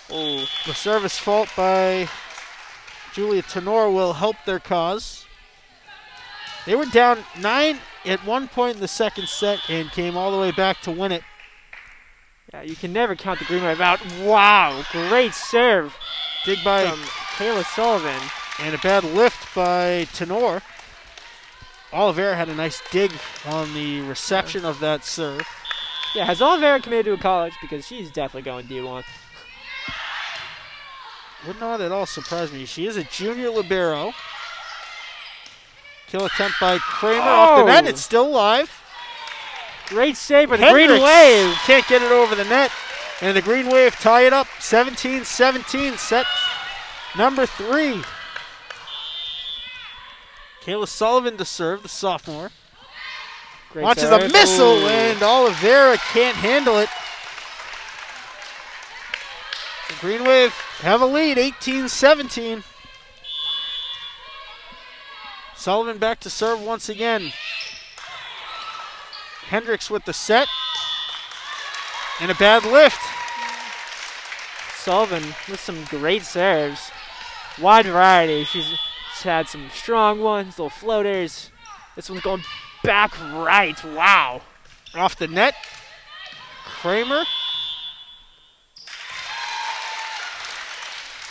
The service fault by Julia Tenor will help their cause. They were down 9 at one point in the second set and came all the way back to win it. Yeah, you can never count the Green Wave out. Wow, great serve. Dig by Kayla Sullivan. And a bad lift by Tenor. Oliveira had a nice dig on the reception of that serve. Yeah, has Oliveira committed to a college? Because she's definitely going D1. Would not at all surprise me. She is a junior libero. Kill attempt by Kramer off the net. It's still live. Great save by the Green Wave. Can't get it over the net. And the Green Wave tie it up. 17-17. Set number 3. Kayla Sullivan to serve, the sophomore. Launches a missile, and Oliveira can't handle it. The Green Wave have a lead, 18-17. Sullivan back to serve once again. Hendricks with the set. And a bad lift. Sullivan with some great serves. Wide variety. She's had some strong ones, little floaters. This one's going back right. Wow. Off the net. Kramer.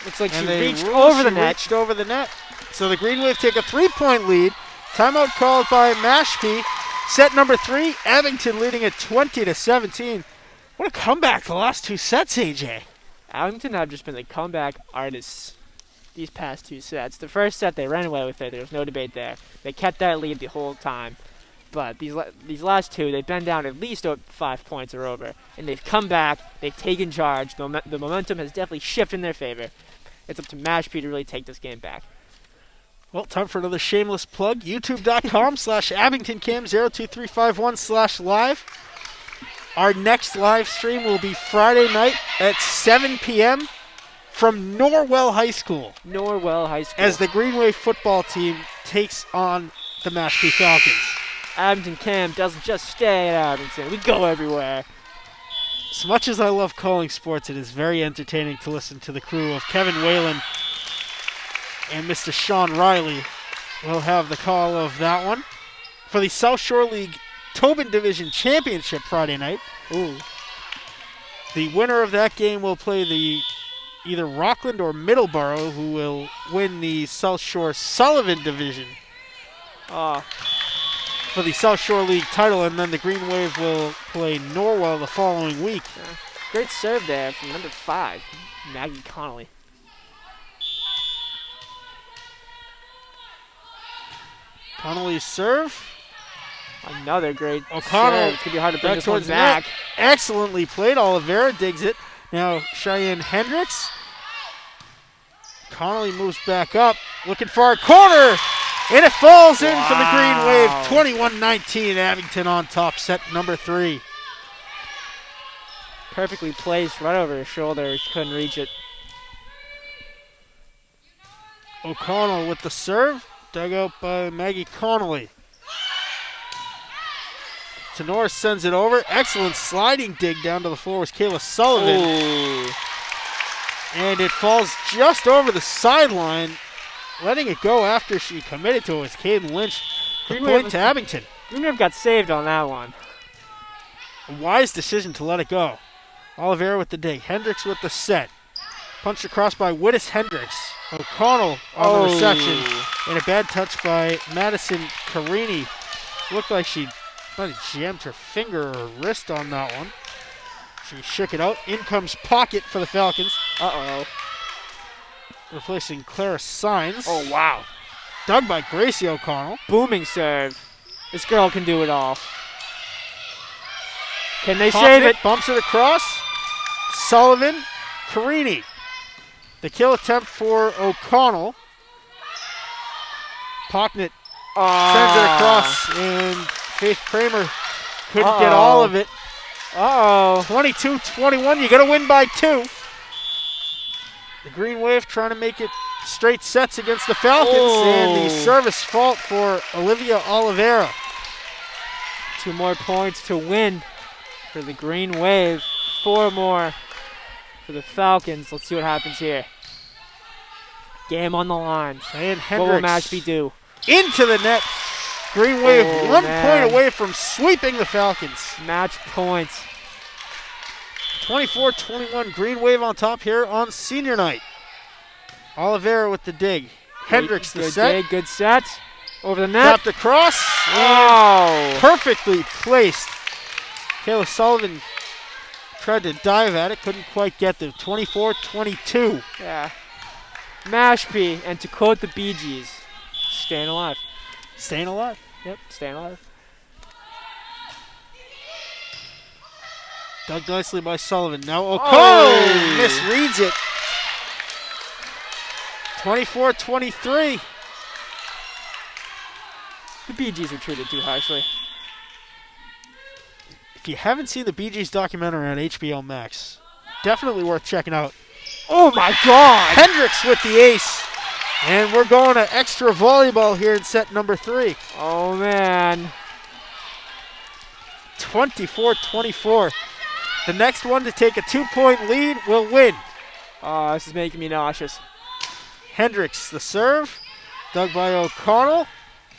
Looks like she reached over the net. So the Green Wave take a 3-point lead. Timeout called by Mashpee. Set number 3, Abington leading at 20-17. What a comeback the last 2 sets, AJ. Abington have just been the comeback artists these past 2 sets. The first set, they ran away with it. There was no debate there. They kept that lead the whole time. But these last 2, they've been down at least 5 points or over. And they've come back. They've taken charge. The momentum has definitely shifted in their favor. It's up to Mashpee to really take this game back. Well, time for another shameless plug. YouTube.com/AbingtonCam02351/live. Our next live stream will be Friday night at 7 p.m. from Norwell High School. Norwell High School. As the Green Wave football team takes on the Mashpee Falcons. Abington Cam doesn't just stay at Abington. We go everywhere. As much as I love calling sports, it is very entertaining to listen to the crew of Kevin Whalen and Mr. Sean Riley. Will have the call of that one. For the South Shore League Tobin Division Championship Friday night. The winner of that game will play either Rockland or Middleborough, who will win the South Shore Sullivan Division for the South Shore League title, and then the Green Wave will play Norwell the following week. Great serve there from number 5, Maggie Connolly. Connolly's serve. Another great O'Connell. serve. It's going to be hard to bring this one towards back. Excellently played. Oliveira digs it. Now Cheyenne Hendricks. Connolly moves back up, looking for a corner, and it falls in for the Green Wave. 21-19, Abington on top, set number 3. Perfectly placed right over his shoulder. She couldn't reach it. O'Connell with the serve, dug out by Maggie Connolly. Tenor sends it over. Excellent sliding dig down to the floor was Kayla Sullivan. And it falls just over the sideline. Letting it go after she committed to it was Caden Lynch. Good point to Abington. Green Wave got saved on that one. A wise decision to let it go. Oliveira with the dig. Hendricks with the set. Punched across by Wittes Hendricks. O'Connell on the reception. And a bad touch by Madison Carini. Looked like she might have jammed her finger or wrist on that one. She shook it out. In comes Pocket for the Falcons. Uh-oh. Replacing Clara Sines. Oh, wow. Dug by Gracie O'Connell. Booming serve. This girl can do it all. Can they save it? Bumps it across. Sullivan. Carini. The kill attempt for O'Connell. Pocknet sends it across, and Faith Kramer couldn't get all of it. 22-21, you got to win by 2. The Green Wave trying to make it straight sets against the Falcons, and the service fault for Olivia Oliveira. 2 more points to win for the Green Wave. 4 more for the Falcons. Let's see what happens here. Game on the line. And What will Hendricks Mashpee do? into the net. Green Wave 1 point away from sweeping the Falcons. Match points. 24-21, Green Wave on top here on senior night. Oliveira with the dig. Hendricks the Good set. dig, good set. Over the net. Tapped across. And perfectly placed. Kayla Sullivan tried to dive at it. Couldn't quite get there. 24-22. Yeah. Mashpee, and to quote the Bee Gees, staying alive. Staying alive. Yep, staying alive. Dug nicely by Sullivan. Now O'Connell misreads it. 24-23. The Bee Gees were treated too harshly. If you haven't seen the Bee Gees documentary on HBO Max, definitely worth checking out. Oh my God! Hendricks with the ace. And we're going to extra volleyball here in set number 3. Oh man. 24-24. The next one to take a 2-point lead will win. Oh, this is making me nauseous. Hendricks, the serve. Dug by O'Connell.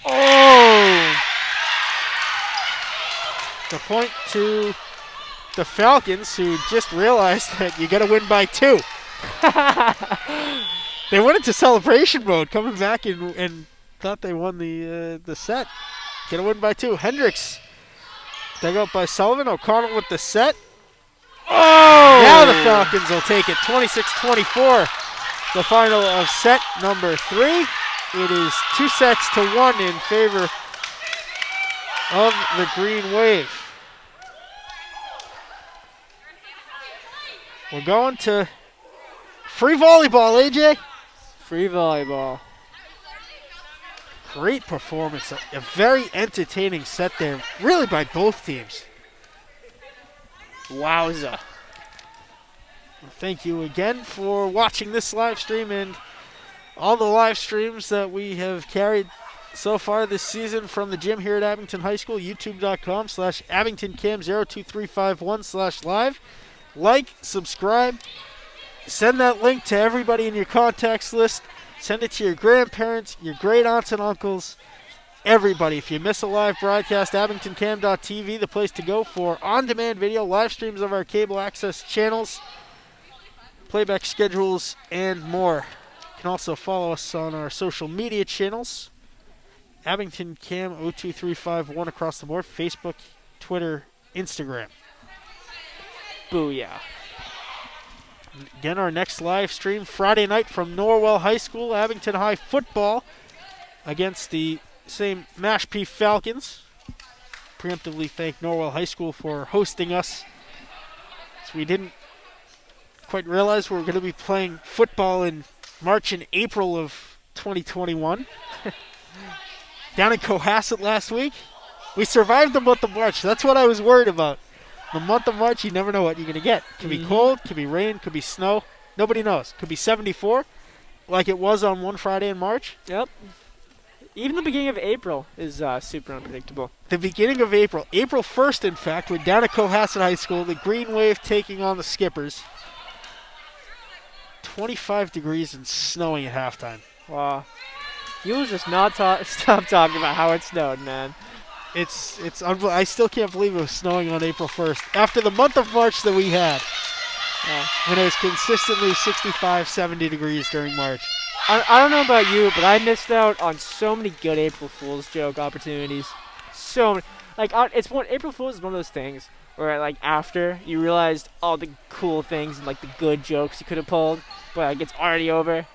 Oh! The point to the Falcons, who just realized that you got to win by 2. They went into celebration mode, coming back and thought they won the set. Got to win by 2. Hendricks dug up by Sullivan. O'Connell with the set. Oh! Now the Falcons will take it. 26-24. The final of set number 3. It is 2-1 in favor of the Green Wave. We're going to free volleyball, AJ. Free volleyball. Great performance. A very entertaining set there, really by both teams. Wowza. Well, thank you again for watching this live stream and all the live streams that we have carried so far this season from the gym here at Abington High School. YouTube.com/AbingtonCam02351/live. Like, subscribe, send that link to everybody in your contacts list. Send it to your grandparents, your great aunts and uncles, everybody. If you miss a live broadcast, AbingtonCam.tv, the place to go for on-demand video, live streams of our cable access channels, playback schedules, and more. You can also follow us on our social media channels. Abington Cam 02351 across the board. Facebook, Twitter, Instagram. Booyah. Again, our next live stream Friday night from Norwell High School. Abington High football against the same Mashpee Falcons. Preemptively thank Norwell High School for hosting us. So we didn't quite realize we were going to be playing football in March and April of 2021. Down in Cohasset last week, we survived the month of March. That's what I was worried about. The month of March, you never know what you're going to get. Could be cold, could be rain, could be snow. Nobody knows. Could be 74, like it was on one Friday in March. Yep. Even the beginning of April is super unpredictable. The beginning of April. April 1st, in fact, we're down at Cohasset High School. The Green Wave taking on the Skippers. 25 degrees and snowing at halftime. Wow. You'll just not stop talking about how it snowed, man. It's I still can't believe it was snowing on April 1st. After the month of March that we had, when it was consistently 65, 70 degrees during March. I don't know about you, but I missed out on so many good April Fool's joke opportunities. So many. Like, April Fool's is one of those things where, like, after you realized all the cool things and, like, the good jokes you could have pulled, but, like, it's already over.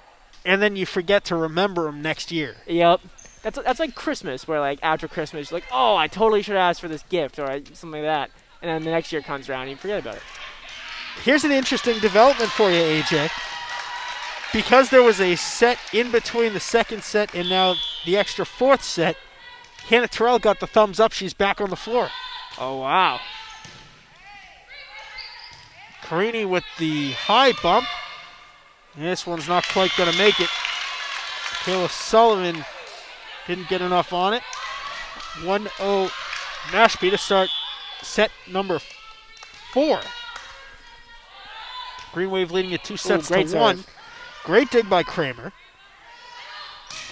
And then you forget to remember them next year. Yep. That's like Christmas, where, like, after Christmas, you're like, oh, I totally should have asked for this gift or something like that. And then the next year comes around and you forget about it. Here's an interesting development for you, AJ. Because there was a set in between the second set and now the extra fourth set, Hannah Terrell got the thumbs up. She's back on the floor. Oh, wow. Carini with the high bump. This one's not quite going to make it. Kayla Sullivan didn't get enough on it. 1-0 Mashpee to start set number 4. Green Wave leading it 2 sets to 1. Serve. Great dig by Kramer.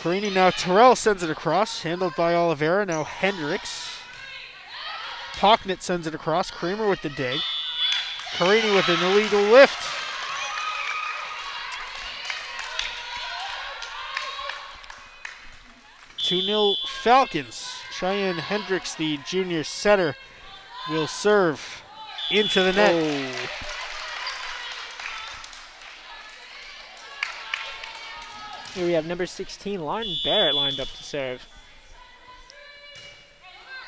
Carini now. Terrell sends it across. Handled by Oliveira. Now Hendricks. Pocknett sends it across. Kramer with the dig. Carini with an illegal lift. (2-0) Falcons. Cheyenne Hendricks, the junior setter, will serve into the net. Oh. Here we have number 16, Lauren Barrett, lined up to serve.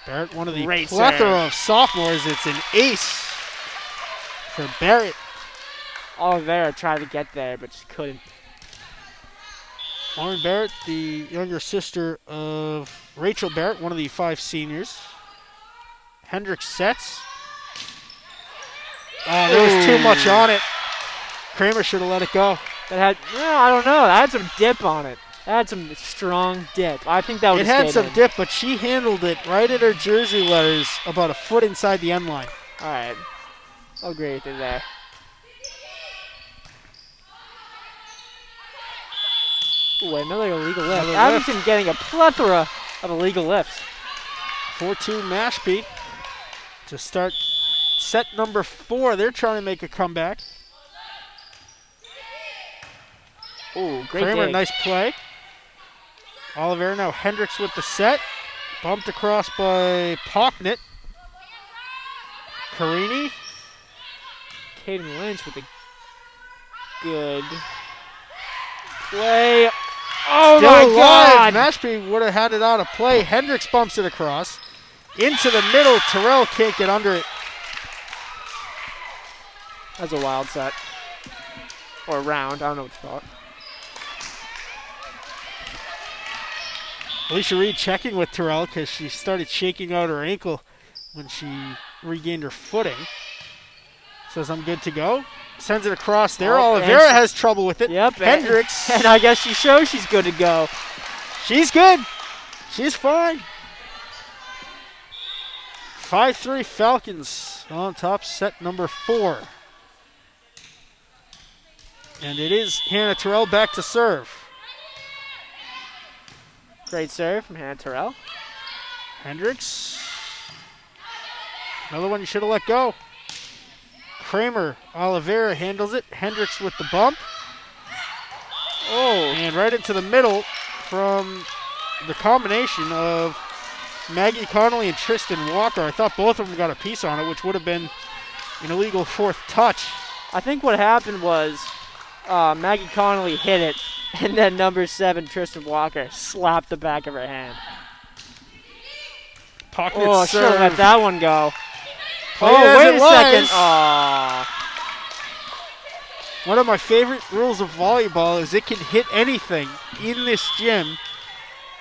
Barrett, one of the Great plethora serve. of sophomores. It's an ace for Barrett. Oliveira tried to get there, but just couldn't. Lauren Barrett, the younger sister of Rachel Barrett, one of the 5 seniors. Hendricks sets. Oh, there was too much on it. Kramer should have let it go. I don't know. That had some dip on it. That had some strong dip. I think that would It have had stayed some in. dip, but she handled it right at her jersey letters about a foot inside the end line. All right. I'll agree with you there. Ooh, another illegal lift. Another Abington getting a plethora of illegal lifts. 4-2 Mashpee to start set number 4. They're trying to make a comeback. Ooh, great Kramer, dig. nice play. Oliveira now. Hendricks with the set. Bumped across by Pocknett. Carini. Caden Lynch with a good play. Oh Still my alive. God! Mashpee would have had it out of play. Hendricks bumps it across. Into the middle. Terrell can't get under it. That's a wild set. Or round. I don't know what to call it. Alicia Reed checking with Terrell because she started shaking out her ankle when she regained her footing. Says, I'm good to go. Sends it across there. Oh, Oliveira has trouble with it. Yep. Hendricks. And I guess she shows she's good to go. She's good. She's fine. 5-3 Falcons on top, set number 4. And it is Hannah Terrell back to serve. Great serve from Hannah Terrell. Hendricks. Another one you should have let go. Kramer, Oliveira handles it. Hendricks with the bump. Oh, and right into the middle from the combination of Maggie Connolly and Tristan Walker. I thought both of them got a piece on it, which would have been an illegal 4th touch. I think what happened was Maggie Connolly hit it, and then number 7, Tristan Walker, slapped the back of her hand. Pocknett Should have let that one go. Play it Oh, as wait it a second. lies. Aw. One of my favorite rules of volleyball is it can hit anything in this gym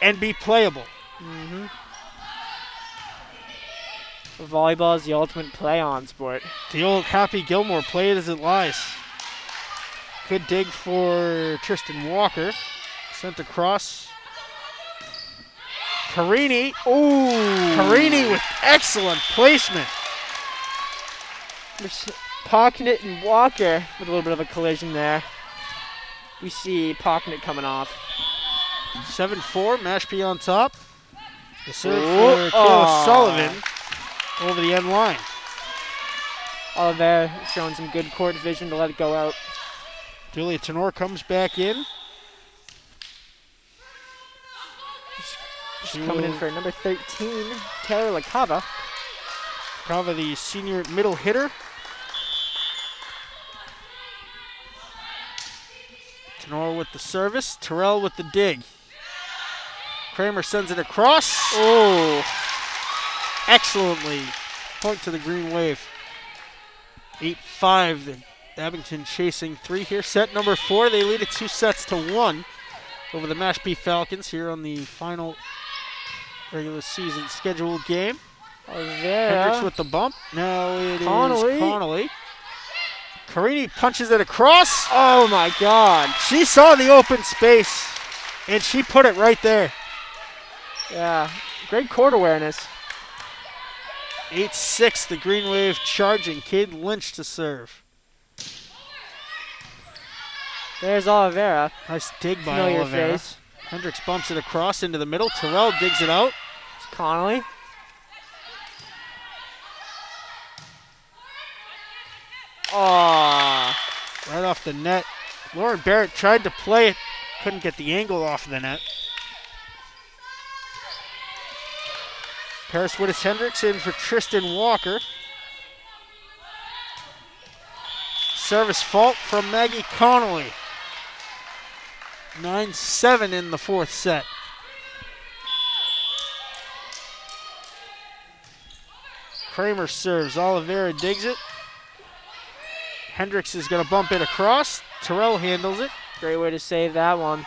and be playable. Mm-hmm. Volleyball is the ultimate play-on sport. The old Happy Gilmore, play it as it lies. Good dig for Tristan Walker. Sent across. Carini. Ooh. Carini with excellent placement. Pocknett and Walker with a little bit of a collision there. we see Pocknet coming off. 7-4, Mashpee on top. The serve Ooh. for Kayla Sullivan over the end line. Oliver showing some good court vision to let it go out. Julia Tenor comes back in. She's coming in for number 13, Taylor LaCava. Kava, the senior middle hitter. Tenor with the service. Terrell with the dig. Kramer sends it across. Oh, excellently. Point to the Green Wave. 8-5. The Abington chasing 3 here. Set number 4. They lead it 2-1 over the Mashpee Falcons here on the final regular season scheduled game. Hendricks with the bump. Now it is Connolly. Carini punches it across. Oh my God. She saw the open space and she put it right there. Yeah, great court awareness. 8-6, the Green Wave charging. Cade Lynch to serve. There's Oliveira. Nice dig by Familiar Oliveira. face. Hendricks bumps it across into the middle. Terrell digs it out. It's Connolly. Oh, Right off the net. Lauren Barrett tried to play it. Couldn't get the angle off of the net. Paris Wittes Hendricks in for Tristan Walker. Service fault from Maggie Connolly. 9-7 in the 4th set. Kramer serves. Oliveira digs it. Hendricks is going to bump it across. Terrell handles it. great way to save that one.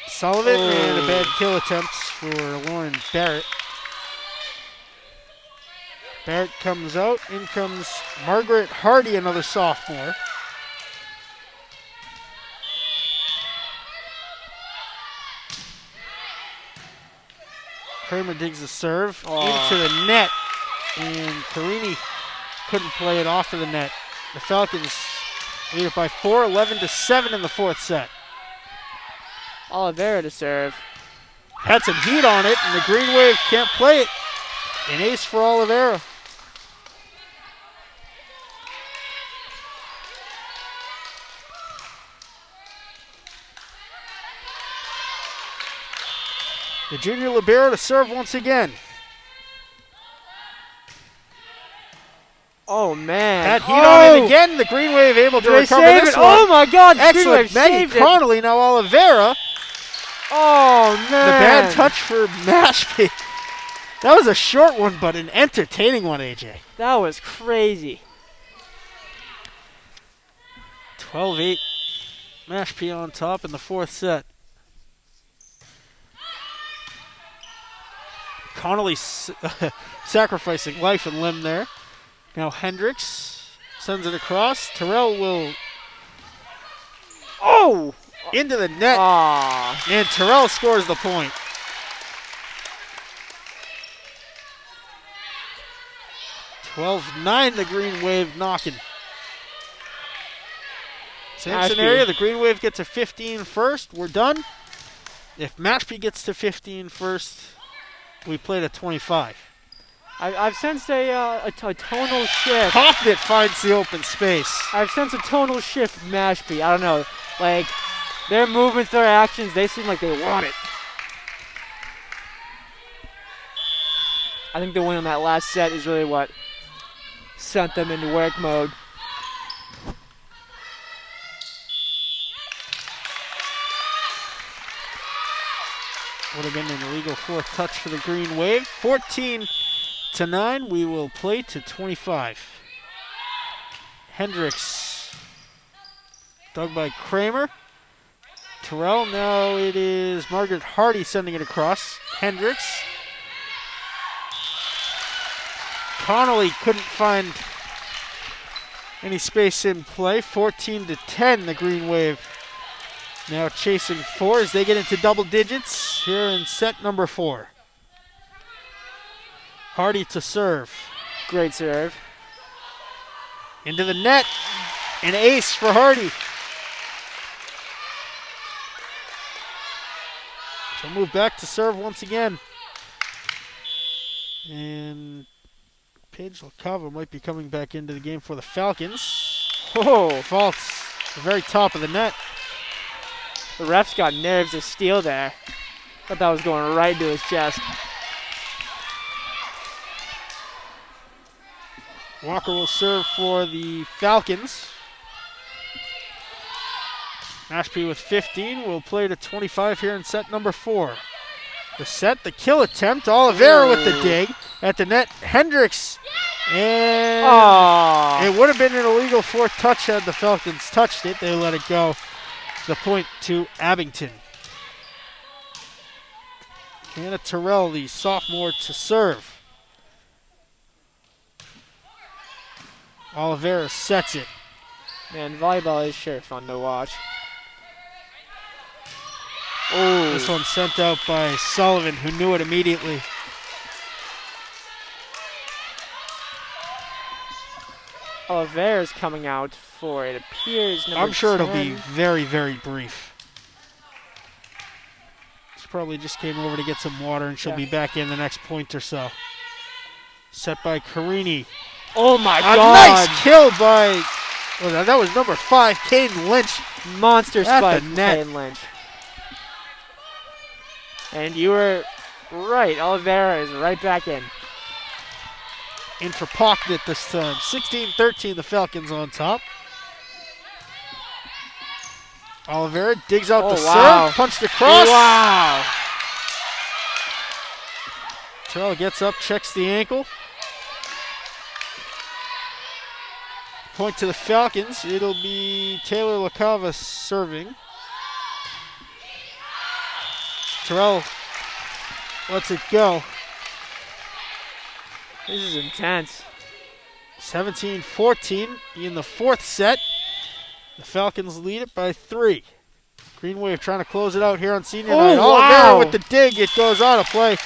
Sullivan and a bad kill attempt for Lauren Barrett. Barrett comes out. In comes Margaret Hardy, another sophomore. Kramer digs the serve into the net, and Carini couldn't play it off of the net. The Falcons lead it by 4, 11-7 in the 4th set. Oliveira to serve. Had some heat on it, and the Green Wave can't play it. An ace for Oliveira. The junior libero to serve once again. Oh, man. Had heat on it again. The Green Wave able to recover save this it? one. Oh, my God. the Green Excellent. Wave Maggie saved it. Connolly, now Oliveira. Oh, man. The bad touch for Mashpee. That was a short one, but an entertaining one, AJ. That was crazy. 12-8. Mashpee on top in the 4th set. Connolly sacrificing life and limb there. Now Hendricks sends it across. Terrell will into the net, and Terrell scores the point. (12-9) the Green Wave knocking. Same Mashpee. scenario. The Green Wave gets a 15 first. We're done. If Mashpee gets to 15 first, we play to 25. I've sensed a tonal shift. Pocknet finds the open space. I've sensed a tonal shift from Mashpee. I don't know. Like, their movements, their actions, they seem like they want it. I think the win on that last set is really what sent them into work mode. Would have been an illegal 4th touch for the Green Wave. 14-9, we will play to 25. Hendricks, dug by Kramer. Terrell, now it is Margaret Hardy sending it across. Hendricks. Connolly couldn't find any space in play. 14-10, the Green Wave now chasing 4 as they get into double digits here in set number 4. Hardy to serve. Great serve. Into the net. An ace for Hardy. She'll move back to serve once again. And Paige LaCava might be coming back into the game for the Falcons. Oh, Faults the very top of the net. the ref's got nerves of steel there. Thought that was going right into his chest. Walker will serve for the Falcons. Mashpee with 15 will play to 25 here in set number 4. The set, the kill attempt. Oliveira with the dig at the net. Hendricks. And it would have been an illegal fourth touch had the Falcons touched it. They let it go. The point to Abington. Hannah Terrell, the sophomore, to serve. Oliveira sets it. Man, volleyball is sure fun to watch. Oh, this one sent out by Sullivan, who knew it immediately. Oliveira's coming out for, it appears, number I'm sure 10. it'll be very, very brief. She probably just came over to get some water, and she'll be back in the next point or so. Set by Carini. Oh my A God! nice kill by, that was number 5, Caden Lynch. Monster At spike the from net. Caden Lynch. And you were right, Oliveira is right back in. In for Pocknet this time. 16-13, the Falcons on top. Oliveira digs out the serve, punched across. Wow! Terrell gets up, checks the ankle. Point to the Falcons. It'll be Taylor LaCava serving. Terrell lets it go. This is intense. 17-14 in the fourth set. The Falcons lead it by 3. Green Wave trying to close it out here on senior night. Oliveira with the dig. It goes out of play.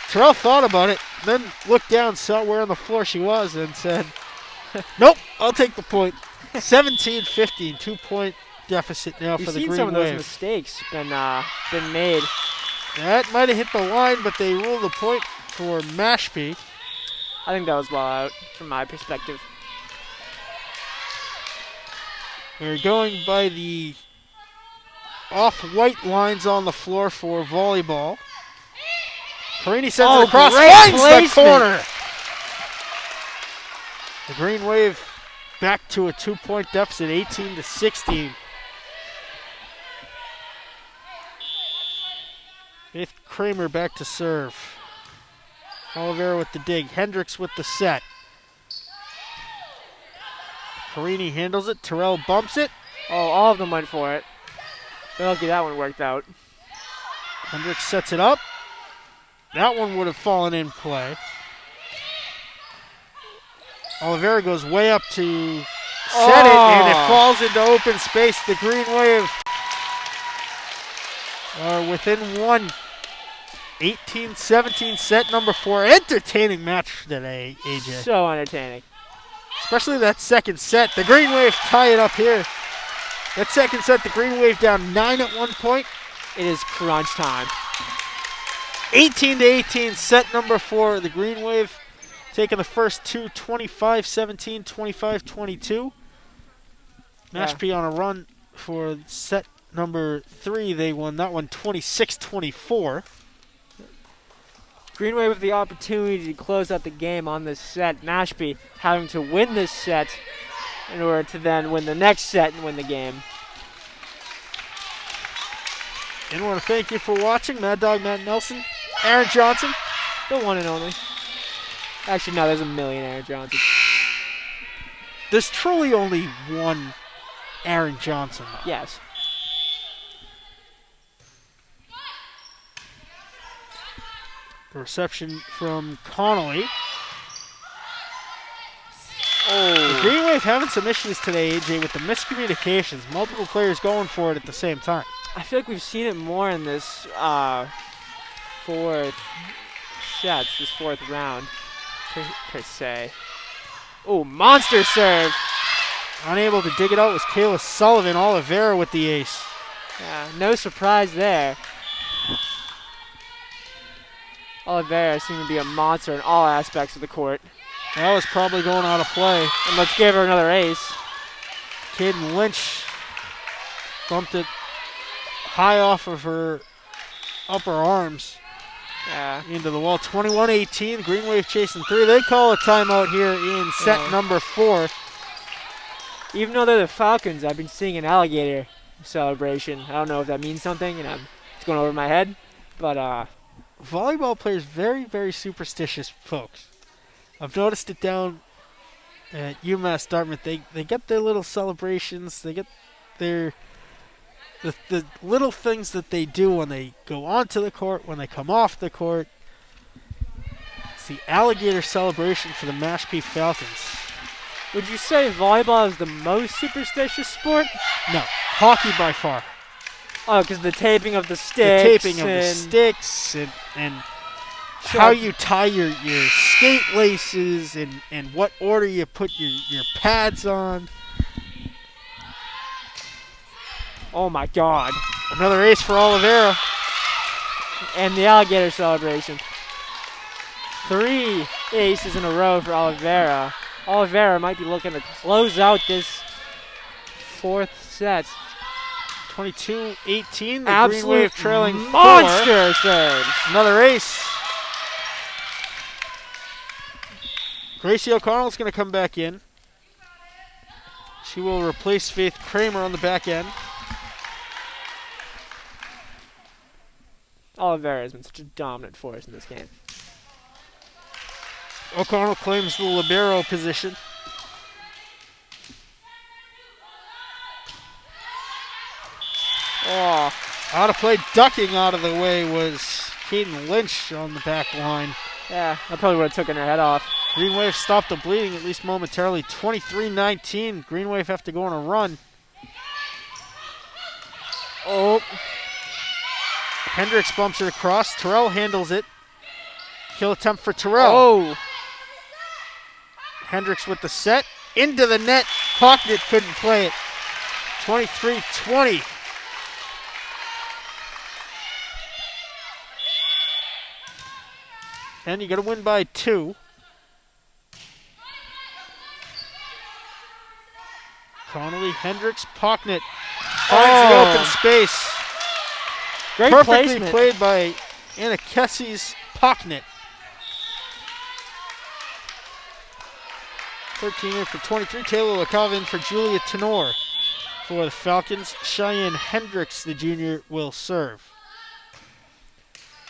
Terrell thought about it, then looked down, saw where on the floor she was, and said, nope, I'll take the point. 17-15, 2-point deficit now for the Green Wave. You've seen some of those mistakes been made. That might have hit the line, but they rule the point for Mashpee. I think that was well out from my perspective. We're going by the off-white lines on the floor for volleyball. Carini sends it across, finds the corner. The Green Wave back to a 2-point deficit, 18-16. Faith Kramer back to serve. Oliveira with the dig. Hendricks with the set. Carini handles it. Terrell bumps it. Oh, all of them went for it. They're lucky that one worked out. Hendricks sets it up. That one would have fallen in play. Oliveira goes way up to set it, and it falls into open space. The Green Wave are within one. 18-17, set number 4. Entertaining match today, AJ. So entertaining. Especially that second set. The Green Wave tie it up here. That second set, the Green Wave down 9 at one point. It is crunch time. 18-18, set number 4. The Green Wave taking the first two, 25-17, 25-22. Mashpee on a run for set number 3. They won that one 26-24. Green Wave with the opportunity to close out the game on this set. Mashpee having to win this set in order to then win the next set and win the game. And I want to thank you for watching. Mad Dog Matt Nelson, Aaron Johnson. The one and only. Actually, no, there's a million Aaron Johnsons. There's truly only one Aaron Johnson, though. Yes. The reception from Connolly. Oh. The Green Wave having some issues today, AJ, with the miscommunications. Multiple players going for it at the same time. I feel like we've seen it more in this fourth round, per se. Oh, monster serve. Unable to dig it out was Kayla Sullivan. Oliveira with the ace. Yeah, no surprise there. Oliveira seemed to be a monster in all aspects of the court. That was probably going out of play. And let's give her another ace. Caden Lynch bumped it high off of her upper arms into the wall. 21-18. Green Wave chasing 3. They call a timeout here in set number 4. Even though they're the Falcons, I've been seeing an alligator celebration. I don't know if that means something, and it's going over my head. But volleyball players, very, very superstitious folks. I've noticed it down at UMass Dartmouth. They get their little celebrations. They get their the little things that they do when they go onto the court, when they come off the court. It's the alligator celebration for the Mashpee Falcons. Would you say volleyball is the most superstitious sport? No, hockey by far. Oh, because the taping of the sticks. The taping of the sticks and how you tie your skate laces and what order you put your pads on. Oh, my God. Another ace for Oliveira. And the alligator celebration. 3 aces in a row for Oliveira. Oliveira might be looking to close out this 4th set. 22-18. The Absolute Green Wave trailing monster serves. Another ace. Gracie O'Connell's going to come back in. She will replace Faith Kramer on the back end. Oliveira has been such a dominant force in this game. O'Connell claims the libero position. Oh, Out of play, ducking out of the way was Caden Lynch on the back line. yeah, I probably would have taken her head off. Green Wave stopped the bleeding, at least momentarily. 23-19. Green Wave have to go on a run. Oh, Hendricks bumps it across. Terrell handles it. Kill attempt for Terrell. oh. Hendricks with the set. Into the net. Pocket couldn't play it. 23-20. And you got to win by 2. Connolly, Hendricks, Pocknet finds the open space. Great Perfectly placement. played by Anna Kessie's Pocknet. 13 in for 23. Taylor LaCava in for Julia Tenor. For the Falcons, Cheyenne Hendricks, the junior, will serve.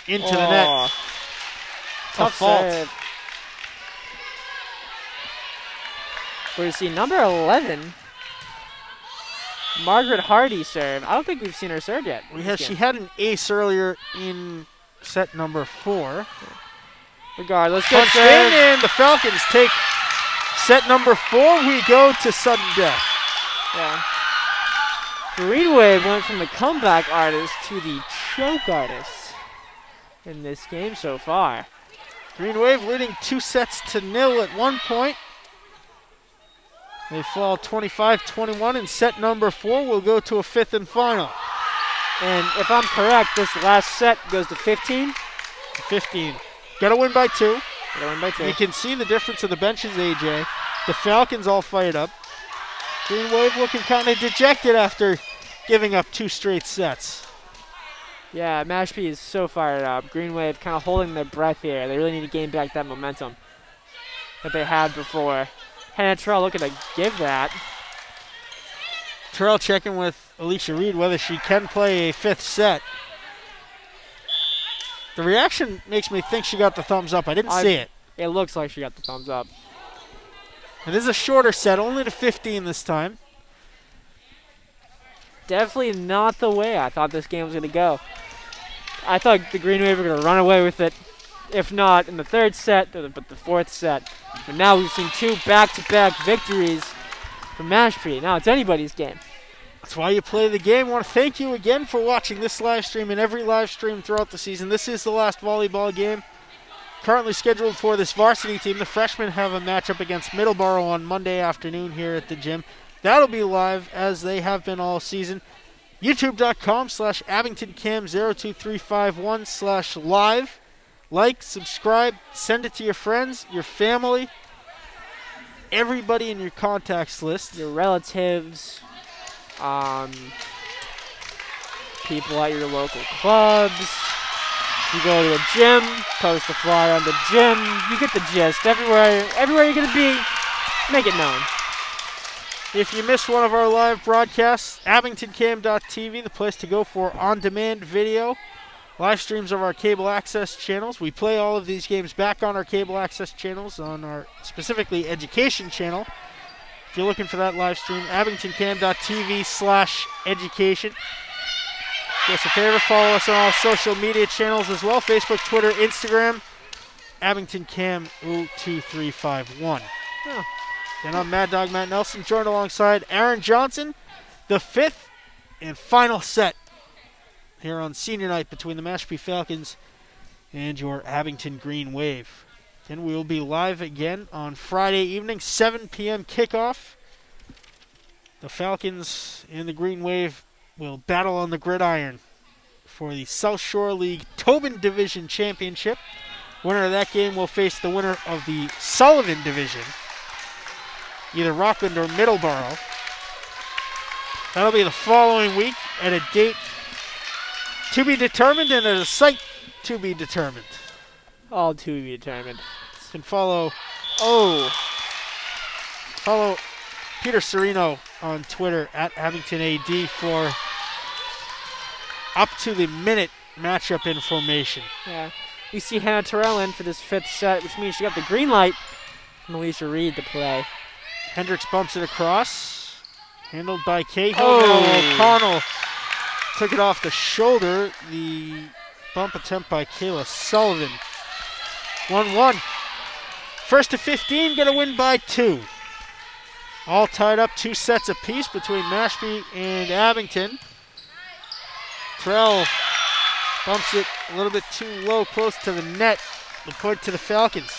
Into the net. Tough fault. serve. We're going to see number 11, Margaret Hardy serve. I don't think we've seen her serve yet. She had an ace earlier in set number 4. Regardless, good Punched in, serve. and the Falcons take set number 4. We go to sudden death. Yeah. Green Wave went from the comeback artist to the choke artist in this game so far. Green Wave leading 2-0 at one point. They fall 25-21 in set number 4. We'll go to a 5th and final. And if I'm correct, this last set goes to 15. 15. Got to win by 2. Gotta win by 2. You can see the difference of the benches, AJ. The Falcons all fired up. Green Wave looking kind of dejected after giving up 2 straight sets. Yeah, Mashpee is so fired up. Green Wave kind of holding their breath here. They really need to gain back that momentum that they had before. Hannah Terrell looking to give that. Terrell checking with Alicia Reed whether she can play a 5th set. The reaction makes me think she got the thumbs up. I didn't see it. It looks like she got the thumbs up. It is a shorter set, only to 15 this time. Definitely not the way I thought this game was going to go. I thought the Green Wave were going to run away with it, if not in the 3rd set, but the 4th set. But now we've seen 2 back-to-back victories for Mashpee. Now it's anybody's game. That's why you play the game. I want to thank you again for watching this live stream and every live stream throughout the season. This is the last volleyball game currently scheduled for this varsity team. The freshmen have a matchup against Middleborough on Monday afternoon here at the gym. That'll be live as they have been all season. YouTube.com/AbingtonCam02351/live. like, subscribe, send it to your friends, your family, everybody in your contacts list. Your relatives, people at your local clubs. You go to a gym, post a flyer on the gym. You get the gist. Everywhere you're going to be, make it known. If you missed one of our live broadcasts, abingtoncam.tv, the place to go for on-demand video, live streams of our cable access channels. We play all of these games back on our cable access channels, on our specifically education channel. If you're looking for that live stream, abingtoncam.tv/education. Do us a favor, follow us on all social media channels as well, Facebook, Twitter, Instagram, AbingtonCam02351. Oh. And I'm Mad Dog Matt Nelson, joined alongside Aaron Johnson. The fifth and final set here on senior night between the Mashpee Falcons and your Abington Green Wave. Then we will be live again on Friday evening, 7 p.m. kickoff. The Falcons and the Green Wave will battle on the gridiron for the South Shore League Tobin Division Championship. Winner of that game will face the winner of the Sullivan Division, either Rockland or Middleborough. That'll be the following week at a date to be determined and at a site to be determined. All to be determined. You can follow Peter Serino on Twitter at AbingtonAD for up-to-the-minute matchup information. Yeah. We see Hannah Terrell in for this fifth set, which means she got the green light from Alicia Reed to play. Hendricks bumps it across. Handled by Cahill. Oh. Now O'Connell took it off the shoulder. The bump attempt by Kayla Sullivan. 1-1. First to 15, going to win by 2. All tied up, 2 sets apiece between Mashpee and Abington. Terrell bumps it a little bit too low, close to the net. The point to the Falcons.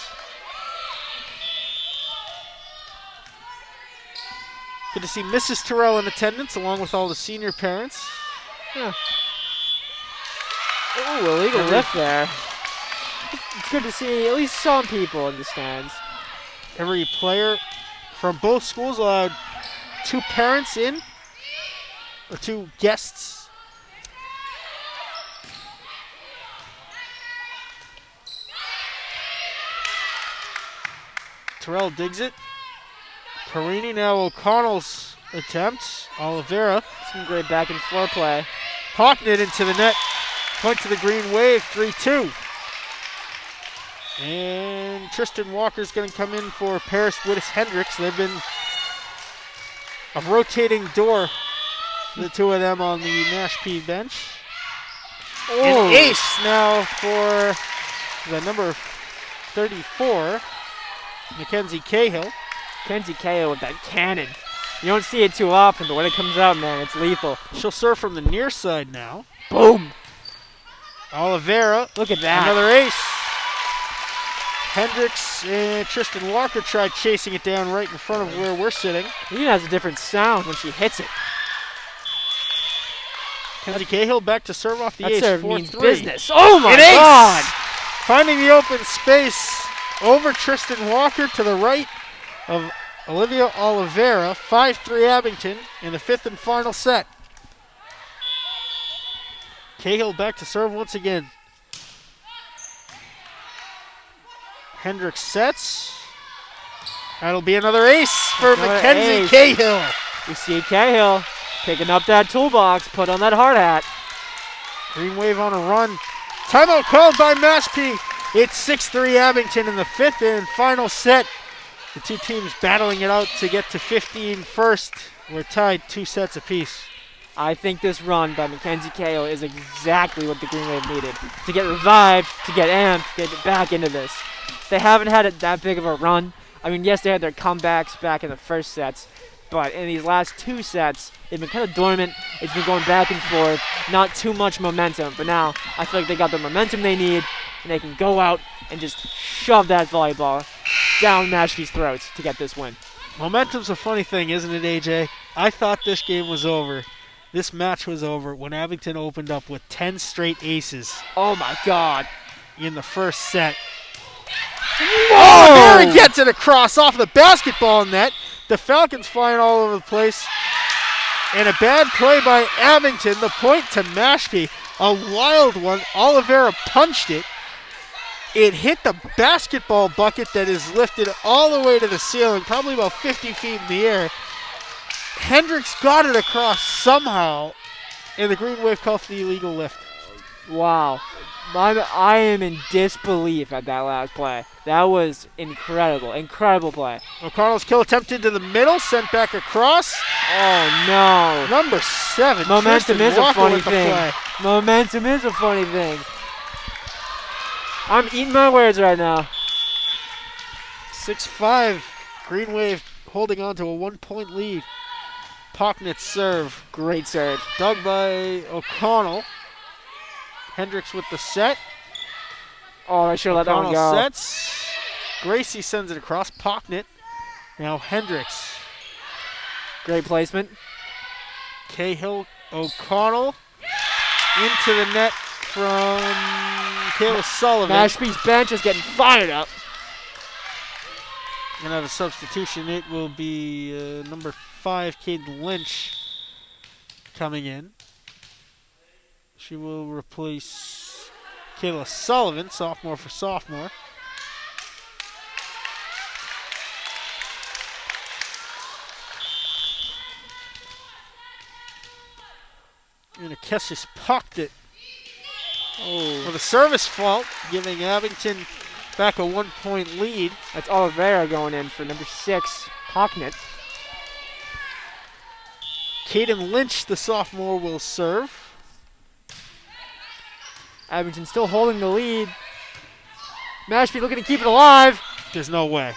Good to see Mrs. Terrell in attendance, along with all the senior parents. Huh. Ooh, illegal lift there. It's good to see at least some people in the stands. Every player from both schools allowed 2 parents in, or 2 guests. Terrell digs it. Carini, now O'Connell's attempt. Oliveira. Some great back and forth play. Pocketing it into the net. Point to the Green Wave, 3-2. And Tristan Walker's going to come in for Paris Wittes-Hendricks. They've been a rotating door, the two of them on the Mashpee bench. Oh. An ace now for the number 34, Mackenzie Cahill. Kenzie Cahill with that cannon. You don't see it too often, but when it comes out, man, it's lethal. She'll serve from the near side now. Boom. Oliveira. Look at that. Another ace. Hendricks and Tristan Walker tried chasing it down right in front of where we're sitting. It even has a different sound when she hits it. Kenzie Cahill back to serve off the That ace. serve 4-3. means business. Oh my An ace! God! Finding the open space over Tristan Walker to the right of Olivia Oliveira. 5-3 Abington in the 5th and final set. Cahill back to serve once again. Hendricks sets. That'll be another ace for Another Mackenzie ace. Cahill. We see Cahill picking up that toolbox, put on that hard hat. Green Wave on a run. Timeout called by Mashpee. It's 6-3 Abington in the 5th and final set. The two teams battling it out to get to 15 first. We're tied 2 sets apiece. I think this run by Mackenzie Cahill is exactly what the Green Wave needed. To get revived, to get amped, to get back into this. They haven't had it that big of a run. I mean, yes, they had their comebacks back in the first sets, but in these last 2 sets, they've been kind of dormant. It's been going back and forth, not too much momentum. But now, I feel like they got the momentum they need, and they can go out and just shove that volleyball down Mashpee's throats to get this win. Momentum's a funny thing, isn't it, AJ? I thought this game was over. This match was over when Abington opened up with 10 straight aces. Oh, my God. in the first set. Oh, there he gets it across off the basketball net. The Falcons flying all over the place. And a bad play by Abington. The point to Mashpee. A wild one. Oliveira punched it. It hit the basketball bucket that is lifted all the way to the ceiling, probably about 50 feet in the air. Hendricks got it across somehow, and the Green Wave called for the illegal lift. Wow. I am in disbelief at that last play. That was incredible. Incredible play. O'Connell's kill attempt into the middle, sent back across. Oh, no. Number 7. Momentum Tristan is a Walker funny with the thing. play. Momentum is a funny thing. I'm eating my words right now. 6-5. Green Wave holding on to a 1-point lead. Pocknett serve. Great serve. Dug by O'Connell. Hendricks with the set. Oh, I should have let that one go. Sets. Gracie sends it across. Pocknett. Now Hendricks. Great placement. Cahill, O'Connell. Into the net from Kayla Sullivan. Mashpee's bench is getting fired up. Going to have a substitution. It will be number 5, Caden Lynch, coming in. She will replace Kayla Sullivan, sophomore for sophomore. And Akessis popped it. Oh. With a service fault, giving Abington back a 1-point lead. That's Oliveira going in for number 6, Pocknett. Caden Lynch, the sophomore, will serve. Abington still holding the lead. Mashpee looking to keep it alive. There's no way.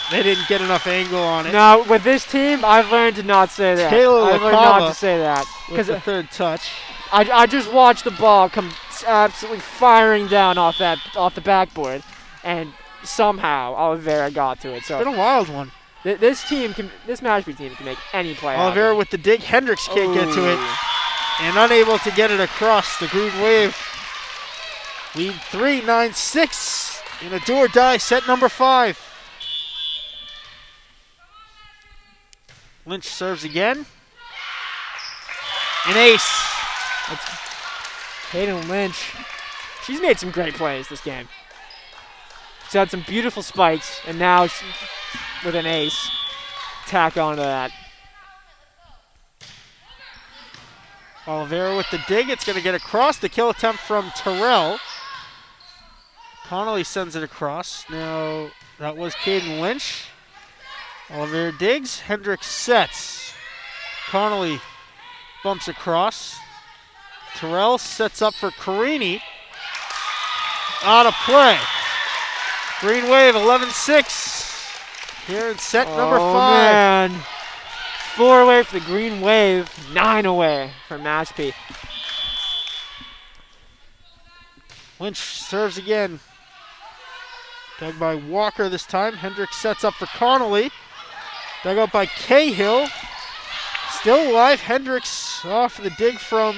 They didn't get enough angle on it. Now, with this team, I've learned to not say that. Kayla I've learned not to say that. With the third touch. I just watched the ball come absolutely firing down off the backboard, and somehow Oliveira got to it. So it's been a wild one. This Mashpee team can make any play. Oliveira with the dig. Hendricks can't get to it. And unable to get it across. The Green Wave lead 9-6 in a do-or-die set number 5. Lynch serves again. An ace. That's Caden Lynch. She's made some great plays this game. She's had some beautiful spikes, and now with an ace, tack onto that. Oliveira with the dig. It's going to get across. The kill attempt from Terrell. Connolly sends it across. Now, that was Caden Lynch. Oliveira digs. Hendricks sets. Connolly bumps across. Terrell sets up for Carini. Out of play. Green Wave 11-6. Here in set number 5. Man. 4 away for the Green Wave, 9 away for Mashpee. Lynch serves again. Dug by Walker this time. Hendricks sets up for Connolly. Dug out by Cahill. Still alive. Hendricks off the dig from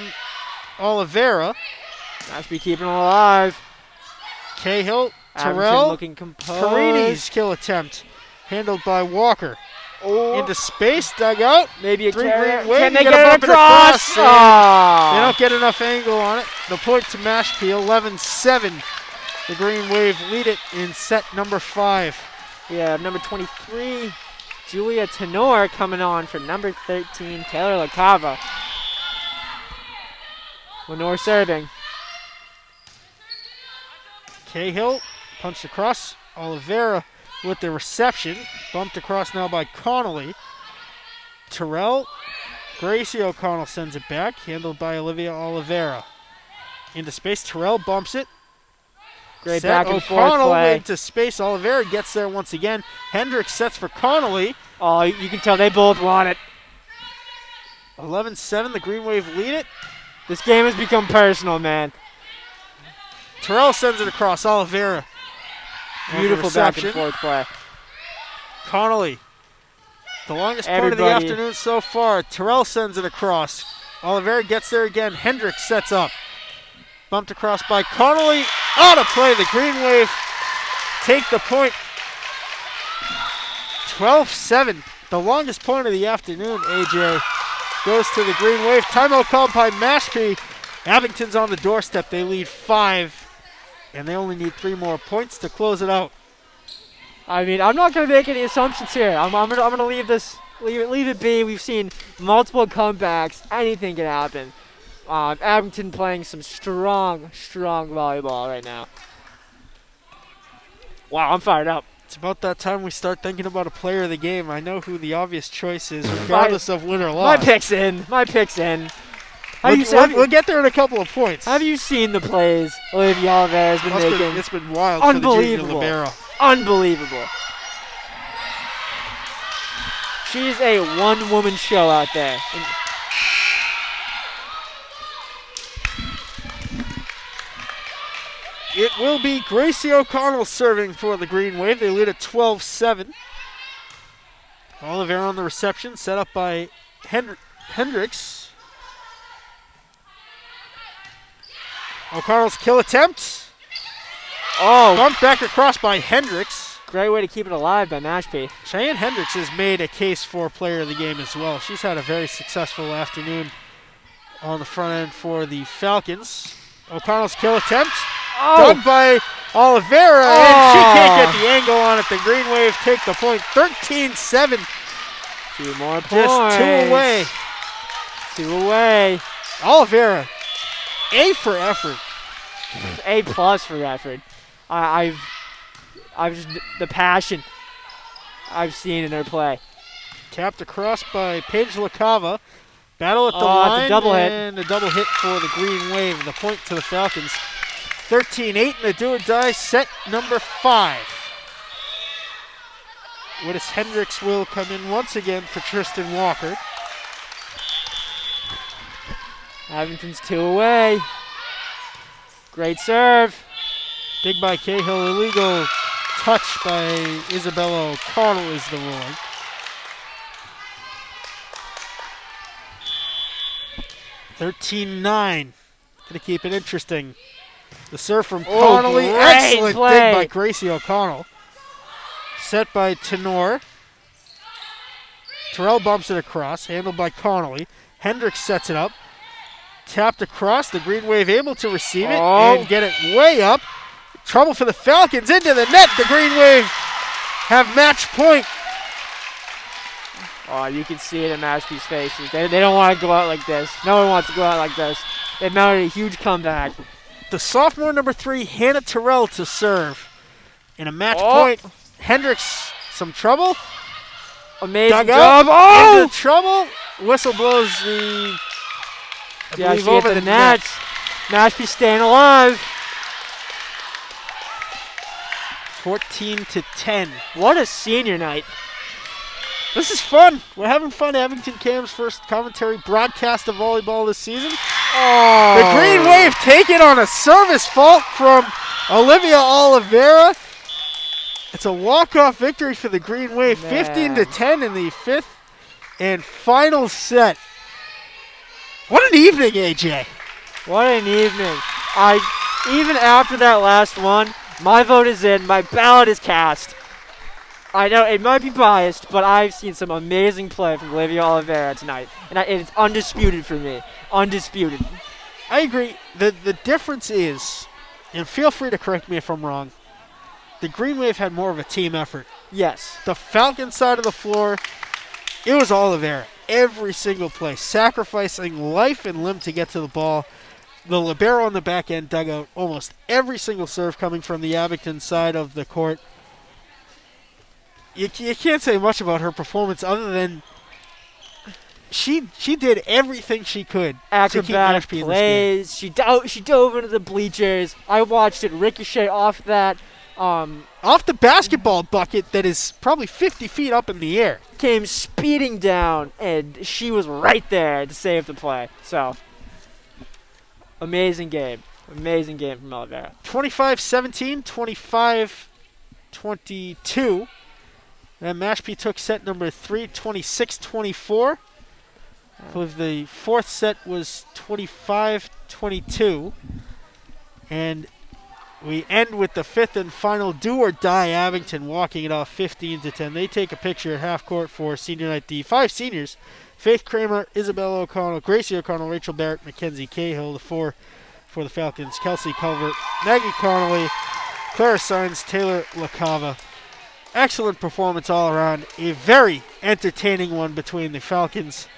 Oliveira. Mashpee keeping it alive. Cahill, Abington Terrell, looking composed. Carini's kill attempt. Handled by Walker. Oh. Into space, dug out. Maybe a Three carry. Green Wave. Can You they gotta get it bump across? They don't get enough angle on it. The point to Mashpee, 11-7. The Green Wave lead it in set number 5. We have number 23, Julia Tenor, coming on for number 13, Taylor LaCava. Lenore serving. Cahill punched across. Oliveira with the reception. Bumped across now by Connolly. Terrell. Gracie O'Connell sends it back. Handled by Olivia Oliveira. Into space. Terrell bumps it. Great Set. back and forth O'Connell play. into space. Oliveira gets there once again. Hendricks sets for Connolly. Oh, you can tell they both want it. 11-7. The Green Wave lead it. This game has become personal, man. Terrell sends it across. Oliveira. Beautiful back and forth play. Connolly. The longest point of the afternoon so far. Terrell sends it across. Oliveira gets there again. Hendricks sets up. bumped across by Connolly. Out of play. The Green Wave take the point. 12-7. The longest point of the afternoon, AJ, goes to the Green Wave. Timeout called by Mashpee. Abington's on the doorstep. They lead 5, and they only need 3 more points to close it out. I mean, I'm not going to make any assumptions here. I'm going to leave it be. We've seen multiple comebacks. Anything can happen. Abington playing some strong volleyball right now. Wow, I'm fired up. It's about that time we start thinking about a player of the game. I know who the obvious choice is, regardless of win or loss. My pick's in. We'll get there in a couple of points. Have you seen the plays Olivia Oliveira has been making? It's been wild for the junior libero. Unbelievable. She's a one-woman show out there. It will be Gracie O'Connell serving for the Green Wave. They lead at 12-7. Oliveira on the reception, set up by Hendricks. O'Connell's kill attempt. Oh, bumped back across by Hendricks. Great way to keep it alive by Mashpee. Cheyenne Hendricks has made a case for player of the game as well. She's had a very successful afternoon on the front end for the Falcons. O'Connell's kill attempt. Dug by Oliveira, and she can't get the angle on it. The Green Wave take the point. 13-7. 2 more points. Just 2 away. 2 away. Oliveira, A for effort. A+ for effort. I've just the passion I've seen in her play. Tapped across by Paige LaCava. Battle at the It's line, a double hit. And a double hit for the Green Wave. The point to the Falcons. 13-8 in the do-or-die set number 5. Willis Hendricks will come in once again for Tristan Walker. Abington's 2 away. Great serve. Big by Cahill, illegal touch by Isabella O'Connell is the ruling. $13-9. Gonna keep it interesting. The serve from Connolly. Excellent play. dig by Gracie O'Connell. Set by Tenor. Terrell bumps it across. Handled by Connolly. Hendricks sets it up. Tapped across. The Green Wave able to receive it and get it way up. Trouble for the Falcons. Into the net. The Green Wave have match point. Oh, you can see it in Mashpee's faces. They don't want to go out like this. No one wants to go out like this. They've mounted a huge comeback. The sophomore number 3, Hannah Terrell, to serve. In a match point, Hendricks, some trouble. Amazing Dug up, into job. trouble. Whistle blows the, I believe, she over hit the the net. Mashpee staying alive. 14-10. What a senior night. This is fun. We're having fun. Abington Cam's first commentary broadcast of volleyball this season. Oh. The Green Wave take it on a service fault from Olivia Oliveira. It's a walk-off victory for the Green Wave. 15-10 in the 5th and final set. What an evening, AJ. What an evening. Even after that last one, my vote is in. My ballot is cast. I know it might be biased, but I've seen some amazing play from Olivia Oliveira tonight, and it's undisputed for me. Undisputed. I agree. The difference is, and feel free to correct me if I'm wrong, the Green Wave had more of a team effort. Yes. The Falcon side of the floor, it was Oliveira. Every single play, sacrificing life and limb to get to the ball. The libero on the back end dug out almost every single serve coming from the Abington side of the court. You can't say much about her performance other than she did everything she could Acrobatic to keep Mashpee plays. She dove into the bleachers. I watched it ricochet off that. Off the basketball bucket that is probably 50 feet up in the air. Came speeding down, and she was right there to save the play. So, amazing game. Amazing game from Oliveira. 25-17, 25-22. And Mashpee took set number 3, 26-24. I believe the 4th set was 25-22. And we end with the fifth and final do-or-die Abington walking it off 15-10. They take a picture at half court for senior night. The 5 seniors, Faith Kramer, Isabella O'Connell, Gracie O'Connell, Rachel Barrett, Mackenzie Cahill. The 4 for the Falcons, Kelsey Culvert, Maggie Connolly, Clara Sines, Taylor LaCava. Excellent performance all around. A very entertaining one between the Falcons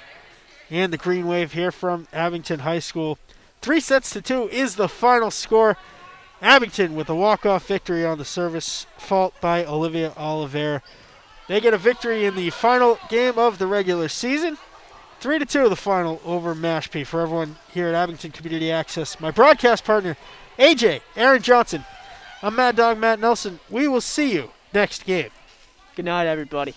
and the Green Wave here from Abington High School. 3-2 is the final score. Abington with a walk-off victory on the service fault by Olivia Oliveira. They get a victory in the final game of the regular season. 3-2 the final over Mashpee. For everyone here at Abington Community Access, my broadcast partner, AJ, Aaron Johnson. I'm Mad Dog Matt Nelson. We will see you next game. Good night, everybody.